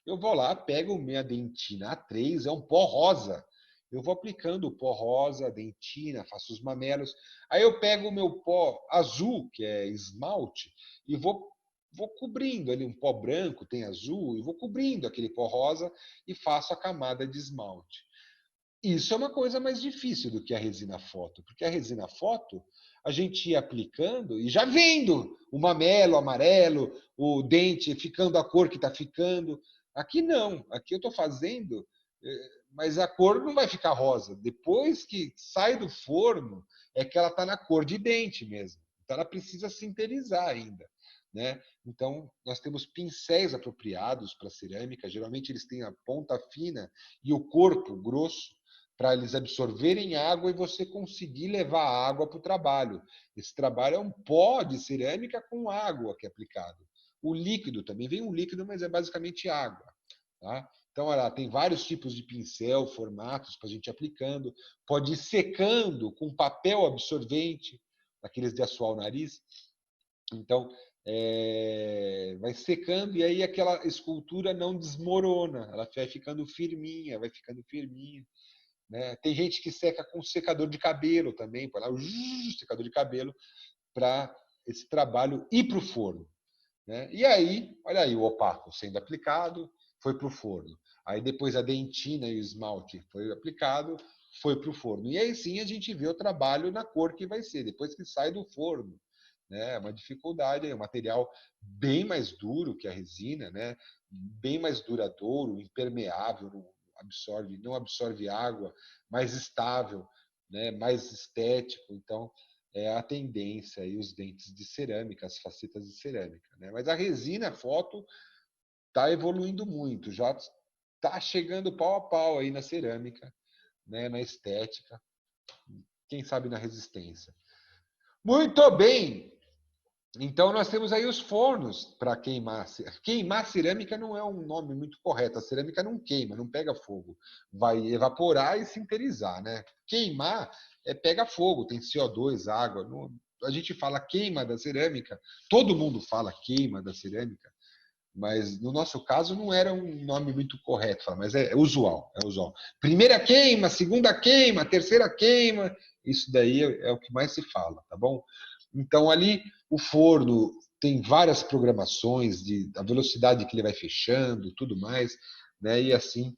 Eu vou lá, pego minha dentina A3, é um pó rosa. Eu vou aplicando o pó rosa, a dentina, faço os mamelos. Aí eu pego o meu pó azul, que é esmalte, e vou vou cobrindo ali um pó branco, tem azul, e vou cobrindo aquele pó rosa e faço a camada de esmalte. Isso é uma coisa mais difícil do que a resina foto, porque a resina foto a gente ia aplicando e já vendo o mamelo amarelo, o dente ficando a cor que está ficando. Aqui não, aqui eu estou fazendo, mas a cor não vai ficar rosa. Depois que sai do forno, é que ela está na cor de dente mesmo. Então ela precisa sinterizar ainda. Né? Então, nós temos pincéis apropriados para cerâmica, geralmente eles têm a ponta fina e o corpo grosso, para eles absorverem água e você conseguir levar a água para o trabalho. Esse trabalho é um pó de cerâmica com água que é aplicado. O líquido também vem um líquido, mas é basicamente água. Tá? Então, olha lá, tem vários tipos de pincel, formatos para a gente ir aplicando. Pode ir secando com papel absorvente, aqueles de assoar o nariz. Então, vai secando e aí aquela escultura não desmorona, ela vai ficando firminha, vai ficando firminha. Né? Tem gente que seca com secador de cabelo também, põe lá o secador de cabelo para esse trabalho ir para o forno. Né? E aí, olha aí o opaco sendo aplicado, foi para o forno. Aí depois a dentina e o esmalte foi aplicado, foi para o forno. E aí sim a gente vê o trabalho na cor que vai ser, depois que sai do forno. Né? É uma dificuldade, é um material bem mais duro que a resina, né? Bem mais duradouro, impermeável, não absorve água, mais estável, né? Mais estético. Então, é a tendência e os dentes de cerâmica, as facetas de cerâmica. Né? Mas a resina foto está evoluindo muito, já está chegando pau a pau aí na cerâmica, né? Na estética, quem sabe na resistência. Muito bem! Então, nós temos aí os fornos para queimar. Queimar cerâmica não é um nome muito correto. A cerâmica não queima, não pega fogo. Vai evaporar e sinterizar, né? Queimar pega fogo, tem CO2, água. A gente fala queima da cerâmica, todo mundo fala queima da cerâmica, mas no nosso caso não era um nome muito correto, mas é usual, é usual. Primeira queima, segunda queima, terceira queima, isso daí é o que mais se fala, tá bom? Então ali o forno tem várias programações de a velocidade que ele vai fechando, tudo mais, né? E assim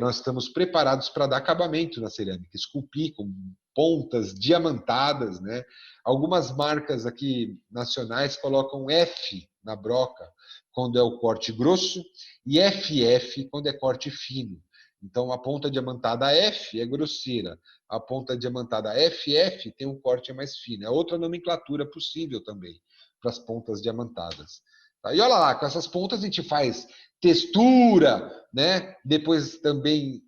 nós estamos preparados para dar acabamento na cerâmica, esculpir com pontas diamantadas, né? Algumas marcas aqui nacionais colocam F na broca quando é o corte grosso e FF quando é corte fino. Então a ponta diamantada F é grosseira, a ponta diamantada FF tem um corte mais fino. É outra nomenclatura possível também para as pontas diamantadas. E olha lá, com essas pontas a gente faz textura, né? Depois também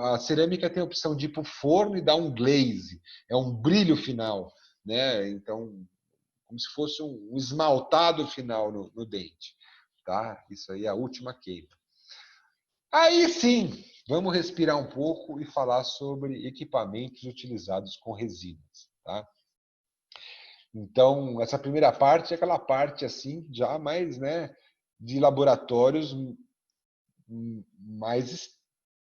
a cerâmica tem a opção de ir para o forno e dar um glaze, é um brilho final, né? Então, como se fosse um esmaltado final no dente, tá? Isso aí é a última queima. Aí sim, vamos respirar um pouco e falar sobre equipamentos utilizados com resinas, tá? Então, essa primeira parte é aquela parte assim, já mais, né, de laboratórios mais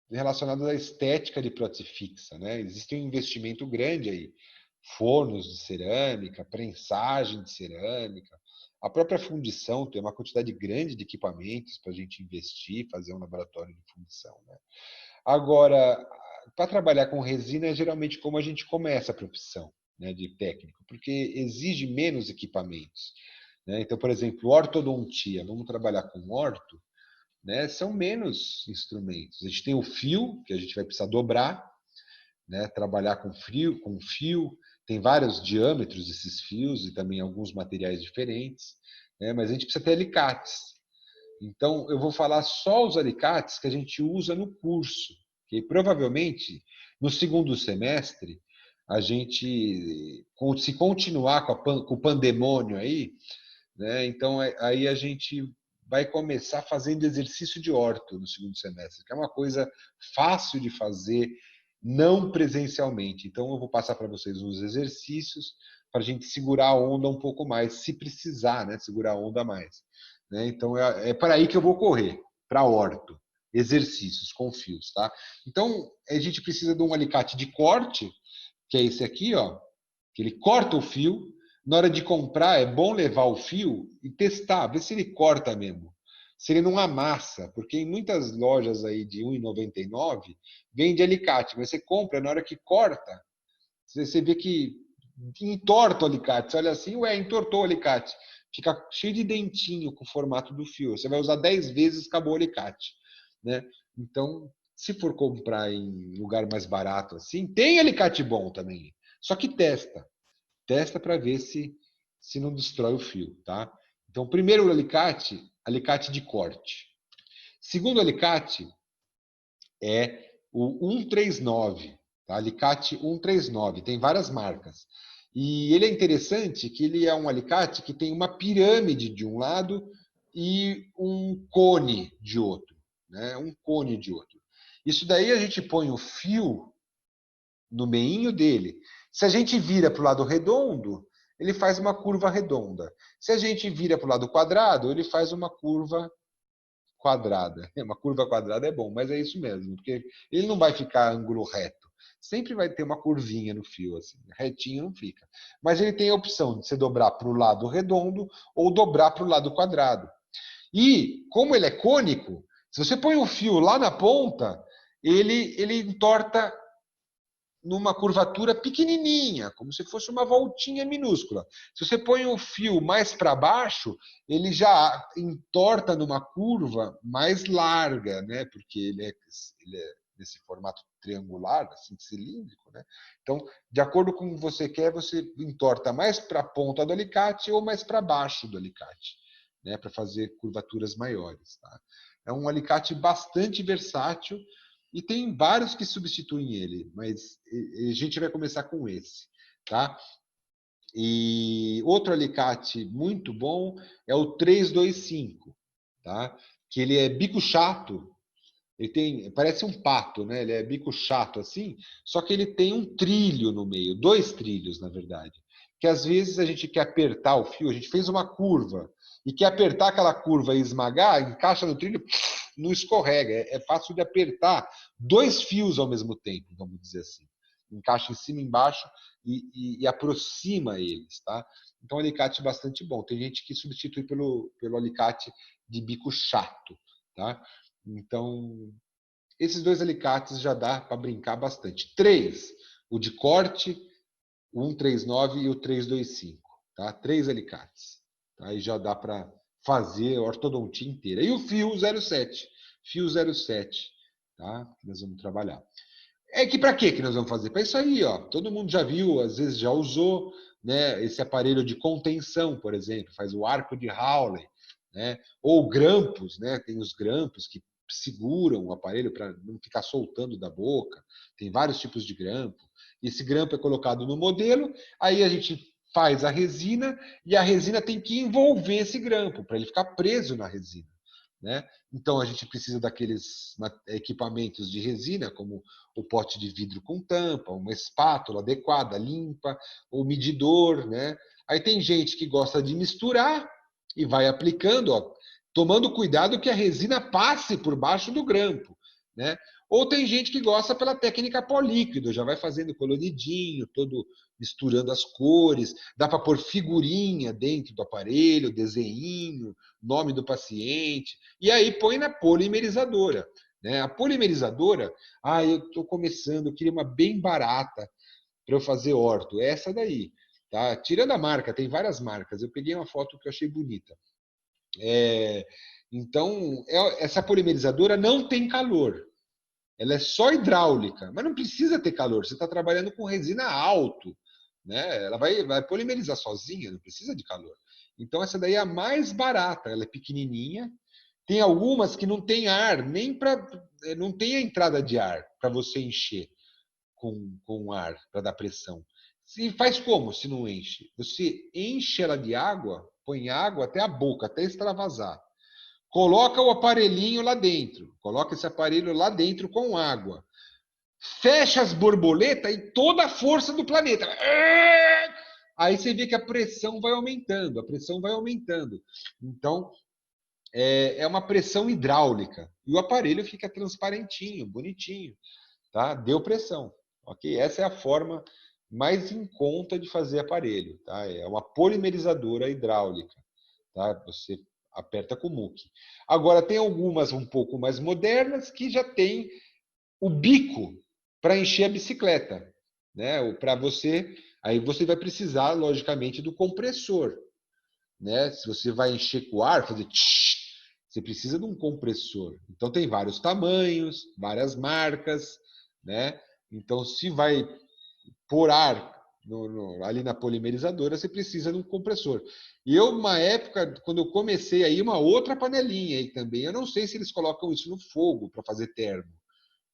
relacionados à estética de prótese fixa, né? Existe um investimento grande aí, fornos de cerâmica, prensagem de cerâmica, a própria fundição tem uma quantidade grande de equipamentos para a gente investir, fazer um laboratório de fundição, né? Agora, para trabalhar com resina é geralmente como a gente começa a profissão, né, de técnico, porque exige menos equipamentos, né? Então, por exemplo, ortodontia, vamos trabalhar com orto, né, são menos instrumentos. A gente tem o fio, que a gente vai precisar dobrar, né, trabalhar com fio, tem vários diâmetros desses fios e também alguns materiais diferentes, né, mas a gente precisa ter alicates. Então, eu vou falar só os alicates que a gente usa no curso, que provavelmente no segundo semestre a gente, se continuar com o pandemônio aí, né, então aí a gente vai começar fazendo exercício de orto no segundo semestre, que é uma coisa fácil de fazer, não presencialmente. Então, eu vou passar para vocês uns exercícios para a gente segurar a onda um pouco mais, se precisar, né? Segurar a onda mais. Né? Então, é para aí que eu vou correr, para orto. Exercícios com fios, tá? Então, a gente precisa de um alicate de corte, que é esse aqui, ó, que ele corta o fio, na hora de comprar, é bom levar o fio e testar, ver se ele corta mesmo. Se ele não amassa, porque em muitas lojas aí de R$ 1,99 vende alicate, mas você compra, na hora que corta, você vê que entorta o alicate. Você olha assim, ué, entortou o alicate. Fica cheio de dentinho com o formato do fio. Você vai usar 10 vezes, acabou o alicate. Né? Então, se for comprar em lugar mais barato assim, tem alicate bom também. Só que testa. Testa para ver se não destrói o fio, tá? Então, primeiro alicate, alicate de corte. Segundo alicate é o 139, tá? Alicate 139, tem várias marcas. E ele é interessante que ele é um alicate que tem uma pirâmide de um lado e um cone de outro, né? Um cone de outro. Isso daí a gente põe o fio no meinho dele. Se a gente vira para o lado redondo, ele faz uma curva redonda. Se a gente vira para o lado quadrado, ele faz uma curva quadrada. Uma curva quadrada é bom, mas é isso mesmo, porque ele não vai ficar ângulo reto. Sempre vai ter uma curvinha no fio, assim, retinho não fica. Mas ele tem a opção de você dobrar para o lado redondo ou dobrar para o lado quadrado. E, como ele é cônico, se você põe o fio lá na ponta, ele entorta numa curvatura pequenininha, como se fosse uma voltinha minúscula. Se você põe o fio mais para baixo, ele já entorta numa curva mais larga, né? Porque ele é nesse formato triangular, assim, cilíndrico, né? Então, de acordo com o que você quer, você entorta mais para a ponta do alicate ou mais para baixo do alicate, né? Para fazer curvaturas maiores, tá? É um alicate bastante versátil, e tem vários que substituem ele, mas a gente vai começar com esse, tá? E outro alicate muito bom é o 325, tá? Que ele é bico chato, ele tem, parece um pato, né? Ele é bico chato assim, só que ele tem um trilho no meio, 2 trilhos, na verdade. Que às vezes a gente quer apertar o fio, a gente fez uma curva e quer apertar aquela curva e esmagar, encaixa no trilho, não escorrega. É fácil de apertar 2 fios ao mesmo tempo, vamos dizer assim. Encaixa em cima e embaixo e aproxima eles, tá? Então, alicate bastante bom. Tem gente que substitui pelo alicate de bico chato, tá? Então, esses 2 alicates já dá para brincar bastante. 3, o de corte, o 139 e o 325, tá? 3 alicates. Tá? Aí já dá para fazer a ortodontia inteira. E o fio 07, fio 07, tá? Que nós vamos trabalhar. É que para que nós vamos fazer? Para isso aí, ó. Todo mundo já viu, às vezes já usou, né? Esse aparelho de contenção, por exemplo, faz o arco de Hawley, né? Ou grampos, né? Tem os grampos que seguram o aparelho para não ficar soltando da boca. Tem vários tipos de grampo. Esse grampo é colocado no modelo, aí a gente faz a resina e a resina tem que envolver esse grampo para ele ficar preso na resina, né? Então a gente precisa daqueles equipamentos de resina, como o pote de vidro com tampa, uma espátula adequada, limpa, o medidor, né? Aí tem gente que gosta de misturar e vai aplicando, ó, tomando cuidado que a resina passe por baixo do grampo, né? Ou tem gente que gosta pela técnica pó líquido, já vai fazendo coloridinho, todo misturando as cores, dá para pôr figurinha dentro do aparelho, desenho, nome do paciente, e aí põe na polimerizadora. Né? A polimerizadora, eu estou começando, eu queria uma bem barata para eu fazer orto. É essa daí. Tá? Tirando a marca, tem várias marcas. Eu peguei uma foto que eu achei bonita. Então, essa polimerizadora não tem calor. Ela é só hidráulica, mas não precisa ter calor. Você está trabalhando com resina alto. Né? Ela vai polimerizar sozinha, não precisa de calor. Então, essa daí é a mais barata. Ela é pequenininha. Tem algumas que não tem ar, nem para. Não tem a entrada de ar para você encher com ar, para dar pressão. E faz como se não enche? Você enche ela de água, põe água até a boca, até extravasar. Coloca o aparelhinho lá dentro. Coloca esse aparelho lá dentro com água. Fecha as borboletas e toda a força do planeta. Aí você vê que a pressão vai aumentando, a pressão vai aumentando. Então, é uma pressão hidráulica. E o aparelho fica transparentinho, bonitinho. Tá? Deu pressão. Ok? Essa é a forma mais em conta de fazer aparelho, tá? É uma polimerizadora hidráulica, tá? Você aperta com muque. Agora, tem algumas um pouco mais modernas que já tem o bico para encher a bicicleta, né? Para você, aí você vai precisar, logicamente, do compressor, né? Se você vai encher com ar, fazer tsh, você precisa de um compressor. Então tem vários tamanhos, várias marcas, né? Então se vai pôr ar ali na polimerizadora, você precisa de um compressor. E eu, uma época, quando eu comecei aí, uma outra panelinha aí também, eu não sei se eles colocam isso no fogo para fazer termo.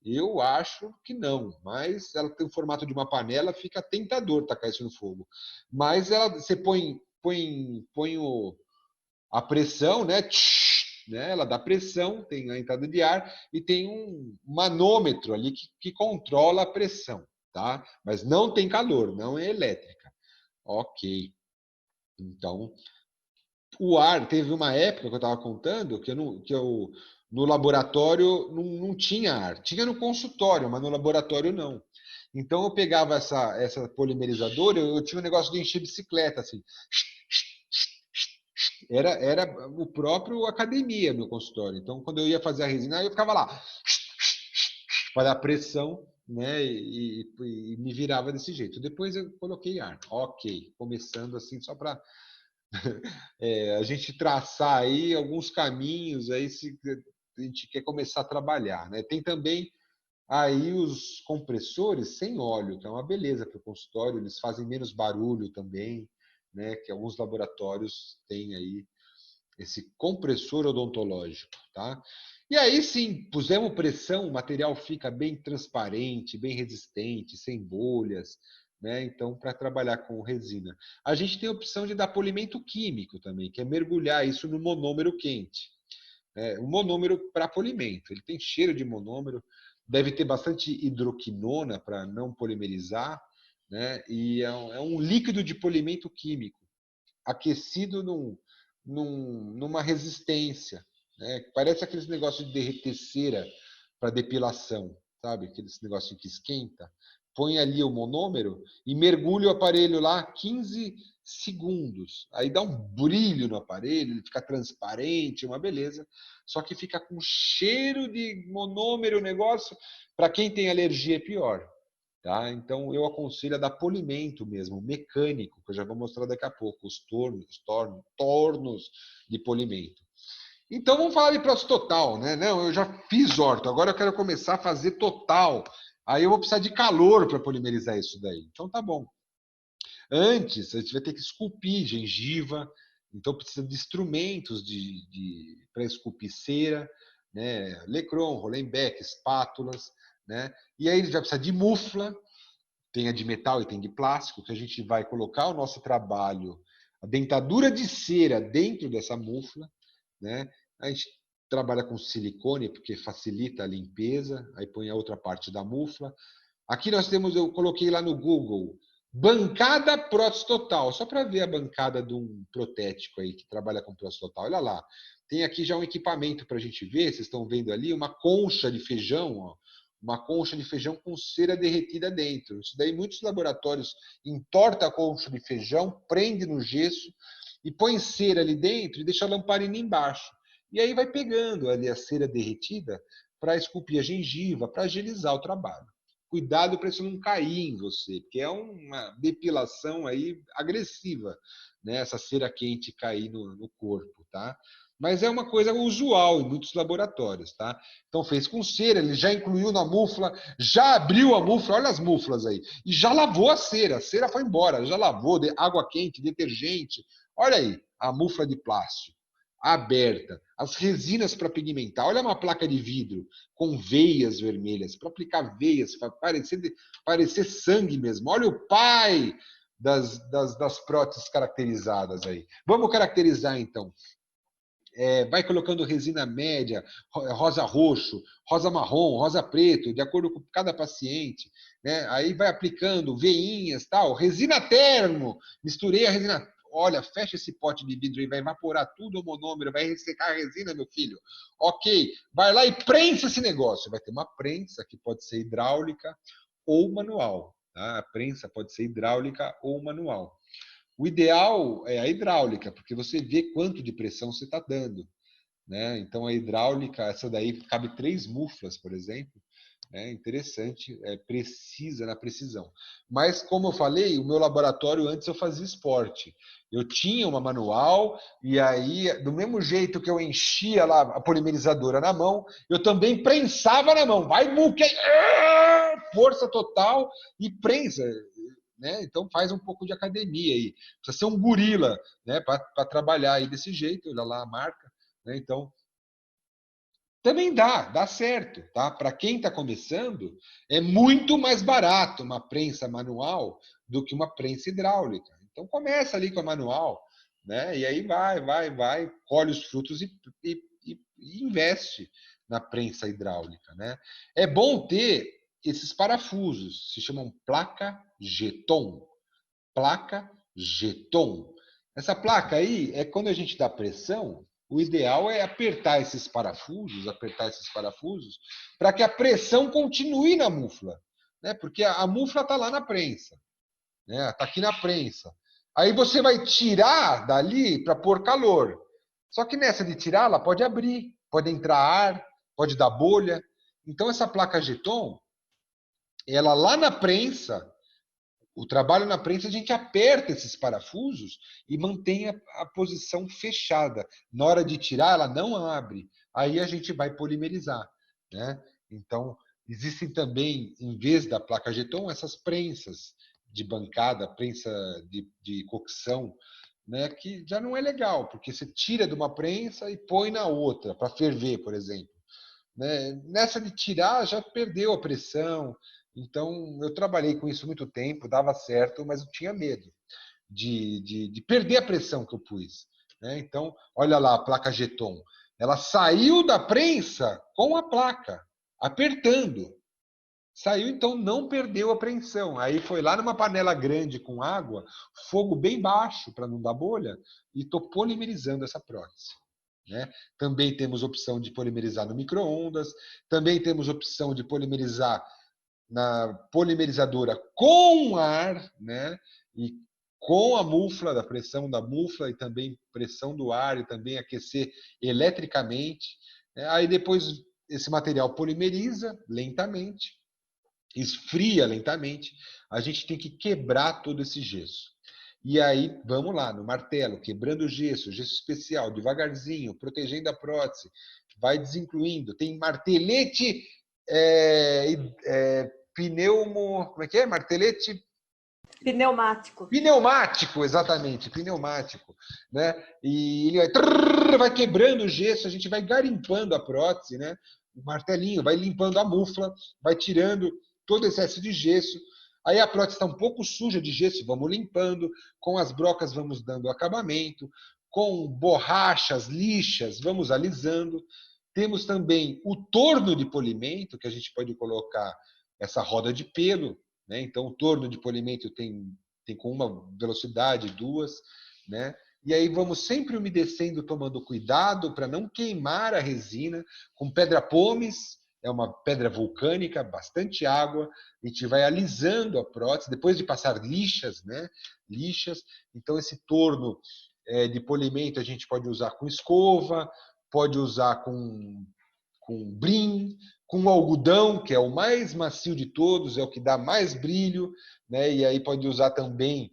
Eu acho que não, mas ela tem o formato de uma panela, fica tentador tacar isso no fogo. Mas ela, você põe a pressão, né? Tsh, né? Ela dá pressão, tem a entrada de ar e tem um manômetro ali que controla a pressão, tá? Mas não tem calor, não é elétrica. Ok. Então, o ar, teve uma época que eu estava contando que eu no laboratório não tinha ar. Tinha no consultório, mas no laboratório não. Então eu pegava essa polimerizadora, eu tinha um negócio de encher bicicleta, assim. Era o próprio academia, meu consultório. Então, quando eu ia fazer a resina, eu ficava lá para dar pressão, né? E me virava desse jeito. Depois eu coloquei ar. Ok, começando assim, só para a gente traçar aí alguns caminhos aí se a gente quer começar a trabalhar, né? Tem também aí os compressores sem óleo, que é uma beleza para o consultório, eles fazem menos barulho também, né? Que alguns laboratórios têm aí esse compressor odontológico, tá? E aí sim, pusemos pressão, o material fica bem transparente, bem resistente, sem bolhas, né? Então, para trabalhar com resina. A gente tem a opção de dar polimento químico também, que é mergulhar isso no monômero quente. O monômero para polimento, ele tem cheiro de monômero, deve ter bastante hidroquinona para não polimerizar, né? E é um líquido de polimento químico aquecido numa resistência, né? Parece aqueles negócios de derreter cera para depilação, sabe? Aqueles negócio que esquenta. Põe ali o monômero e mergulha o aparelho lá 15 segundos. Aí dá um brilho no aparelho, ele fica transparente, uma beleza. Só que fica com cheiro de monômero o negócio. Para quem tem alergia é pior. Tá? Então, eu aconselho a dar polimento mesmo, mecânico, que eu já vou mostrar daqui a pouco, os tornos de polimento. Então, vamos falar de prótese total, né? Não, eu já fiz orto, agora eu quero começar a fazer total. Aí eu vou precisar de calor para polimerizar isso daí. Então, tá bom. Antes, a gente vai ter que esculpir gengiva, então precisa de instrumentos para esculpir cera, né? Lecron, Rollenbeck, espátulas, né? E aí a gente vai precisar de mufla, tem a de metal e tem de plástico, que a gente vai colocar o nosso trabalho, a dentadura de cera dentro dessa mufla, né? A gente trabalha com silicone porque facilita a limpeza, aí põe a outra parte da mufla. Aqui nós temos, eu coloquei lá no Google, bancada prótese total, só para ver a bancada de um protético aí que trabalha com prótese total. Olha lá, tem aqui já um equipamento para a gente ver, vocês estão vendo ali, uma concha de feijão, ó, uma concha de feijão com cera derretida dentro. Isso daí muitos laboratórios entorta a concha de feijão, prende no gesso e põe cera ali dentro e deixa a lamparina embaixo. E aí vai pegando ali a cera derretida para esculpir a gengiva, para agilizar o trabalho. Cuidado para isso não cair em você, porque é uma depilação aí agressiva, né? Essa cera quente cair no corpo, tá? Mas é uma coisa usual em muitos laboratórios, tá? Então fez com cera, ele já incluiu na mufla, já abriu a mufla, olha as muflas aí, e já lavou a cera foi embora, já lavou, água quente, detergente, olha aí, a mufla de plástico aberta, as resinas para pigmentar, olha uma placa de vidro com veias vermelhas, para aplicar veias, para parecer sangue mesmo, olha o pai das próteses caracterizadas aí. Vamos caracterizar então. Vai colocando resina média, rosa roxo, rosa marrom, rosa preto, de acordo com cada paciente, né? Aí vai aplicando veinhas, tal, resina termo, misturei a resina. Olha, fecha esse pote de vidro e vai evaporar tudo o monômero, vai ressecar a resina, meu filho. Ok, vai lá e prensa esse negócio. Vai ter uma prensa que pode ser hidráulica ou manual. Tá? A prensa pode ser hidráulica ou manual. O ideal é a hidráulica, porque você vê quanto de pressão você está dando, né? Então, a hidráulica, essa daí cabe 3 muflas, por exemplo. É interessante, precisa na precisão. Mas, como eu falei, o meu laboratório, antes eu fazia esporte. Eu tinha uma manual, e aí, do mesmo jeito que eu enchia lá a polimerizadora na mão, eu também prensava na mão. Vai, muque! Força total e prensa. Né? Então faz um pouco de academia aí. Precisa ser um gorila, né? Para trabalhar aí desse jeito, olha lá a marca. Né? Então, também dá certo, tá? Para quem está começando, é muito mais barato uma prensa manual do que uma prensa hidráulica. Então começa ali com a manual, né? E aí vai, colhe os frutos e investe na prensa hidráulica, né? É bom ter esses parafusos, se chamam placa Jeton. Placa Jeton. Essa placa aí é quando a gente dá pressão, o ideal é apertar esses parafusos, para que a pressão continue na mufla, né? Porque a mufla está lá na prensa, né? Está aqui na prensa. Aí você vai tirar dali para pôr calor. Só que nessa de tirar, ela pode abrir, pode entrar ar, pode dar bolha. Então essa placa Jeton, ela lá na prensa, o trabalho na prensa, a gente aperta esses parafusos e mantém a posição fechada. Na hora de tirar, ela não abre. Aí a gente vai polimerizar, né? Então, existem também, em vez da placa Jeton, essas prensas de bancada, prensa de cocção, né? Que já não é legal, porque você tira de uma prensa e põe na outra, para ferver, por exemplo. Né? Nessa de tirar, já perdeu a pressão. Então, eu trabalhei com isso muito tempo, dava certo, mas eu tinha medo de perder a pressão que eu pus. Né? Então, olha lá a placa Jeton. Ela saiu da prensa com a placa, apertando. Saiu, então não perdeu a pressão. Aí foi lá numa panela grande com água, fogo bem baixo para não dar bolha, e estou polimerizando essa prótese. Né? Também temos opção de polimerizar no micro-ondas, também temos opção de polimerizar na polimerizadora com ar, né? E com a mufla, da pressão da mufla e também pressão do ar e também aquecer eletricamente. Né? Aí depois esse material polimeriza lentamente, esfria lentamente, a gente tem que quebrar todo esse gesso. E aí, vamos lá, no martelo, quebrando o gesso especial, devagarzinho, protegendo a prótese, vai desincluindo. Tem martelete pneumo... Como é que é? Martelete... Pneumático. Pneumático, exatamente, pneumático. Né? E ele vai quebrando o gesso, a gente vai garimpando a prótese, né? O martelinho, vai limpando a mufla, vai tirando todo excesso de gesso. Aí a prótese está um pouco suja de gesso, vamos limpando. Com as brocas vamos dando acabamento. Com borrachas, lixas, vamos alisando. Temos também o torno de polimento, que a gente pode colocar essa roda de pelo. Né? Então, o torno de polimento tem com uma velocidade, duas. Né? E aí vamos sempre umedecendo, tomando cuidado para não queimar a resina. Com pedra pomes, é uma pedra vulcânica, bastante água, a gente vai alisando a prótese, depois de passar lixas, né? Lixas. Então, esse torno de polimento a gente pode usar com escova, pode usar com brim, com algodão, que é o mais macio de todos, é o que dá mais brilho, né? E aí pode usar também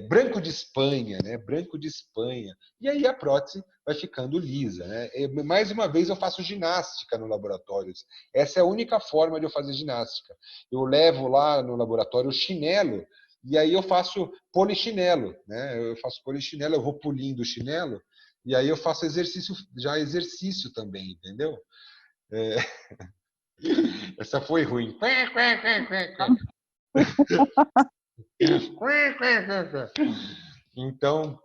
branco de Espanha, né? Branco de Espanha. E aí a prótese vai ficando lisa, né? Mais uma vez eu faço ginástica no laboratório. Essa é a única forma de eu fazer ginástica. Eu levo lá no laboratório o chinelo e aí eu faço polichinelo, né? Eu faço polichinelo, eu vou pulindo o chinelo e aí eu faço exercício também, entendeu? Essa foi ruim. Então,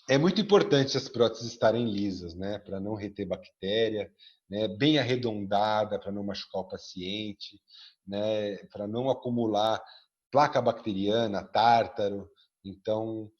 é muito importante as próteses estarem lisas, né? Para não reter bactéria, né? Bem arredondada, para não machucar o paciente, né? Para não acumular placa bacteriana, tártaro. Então,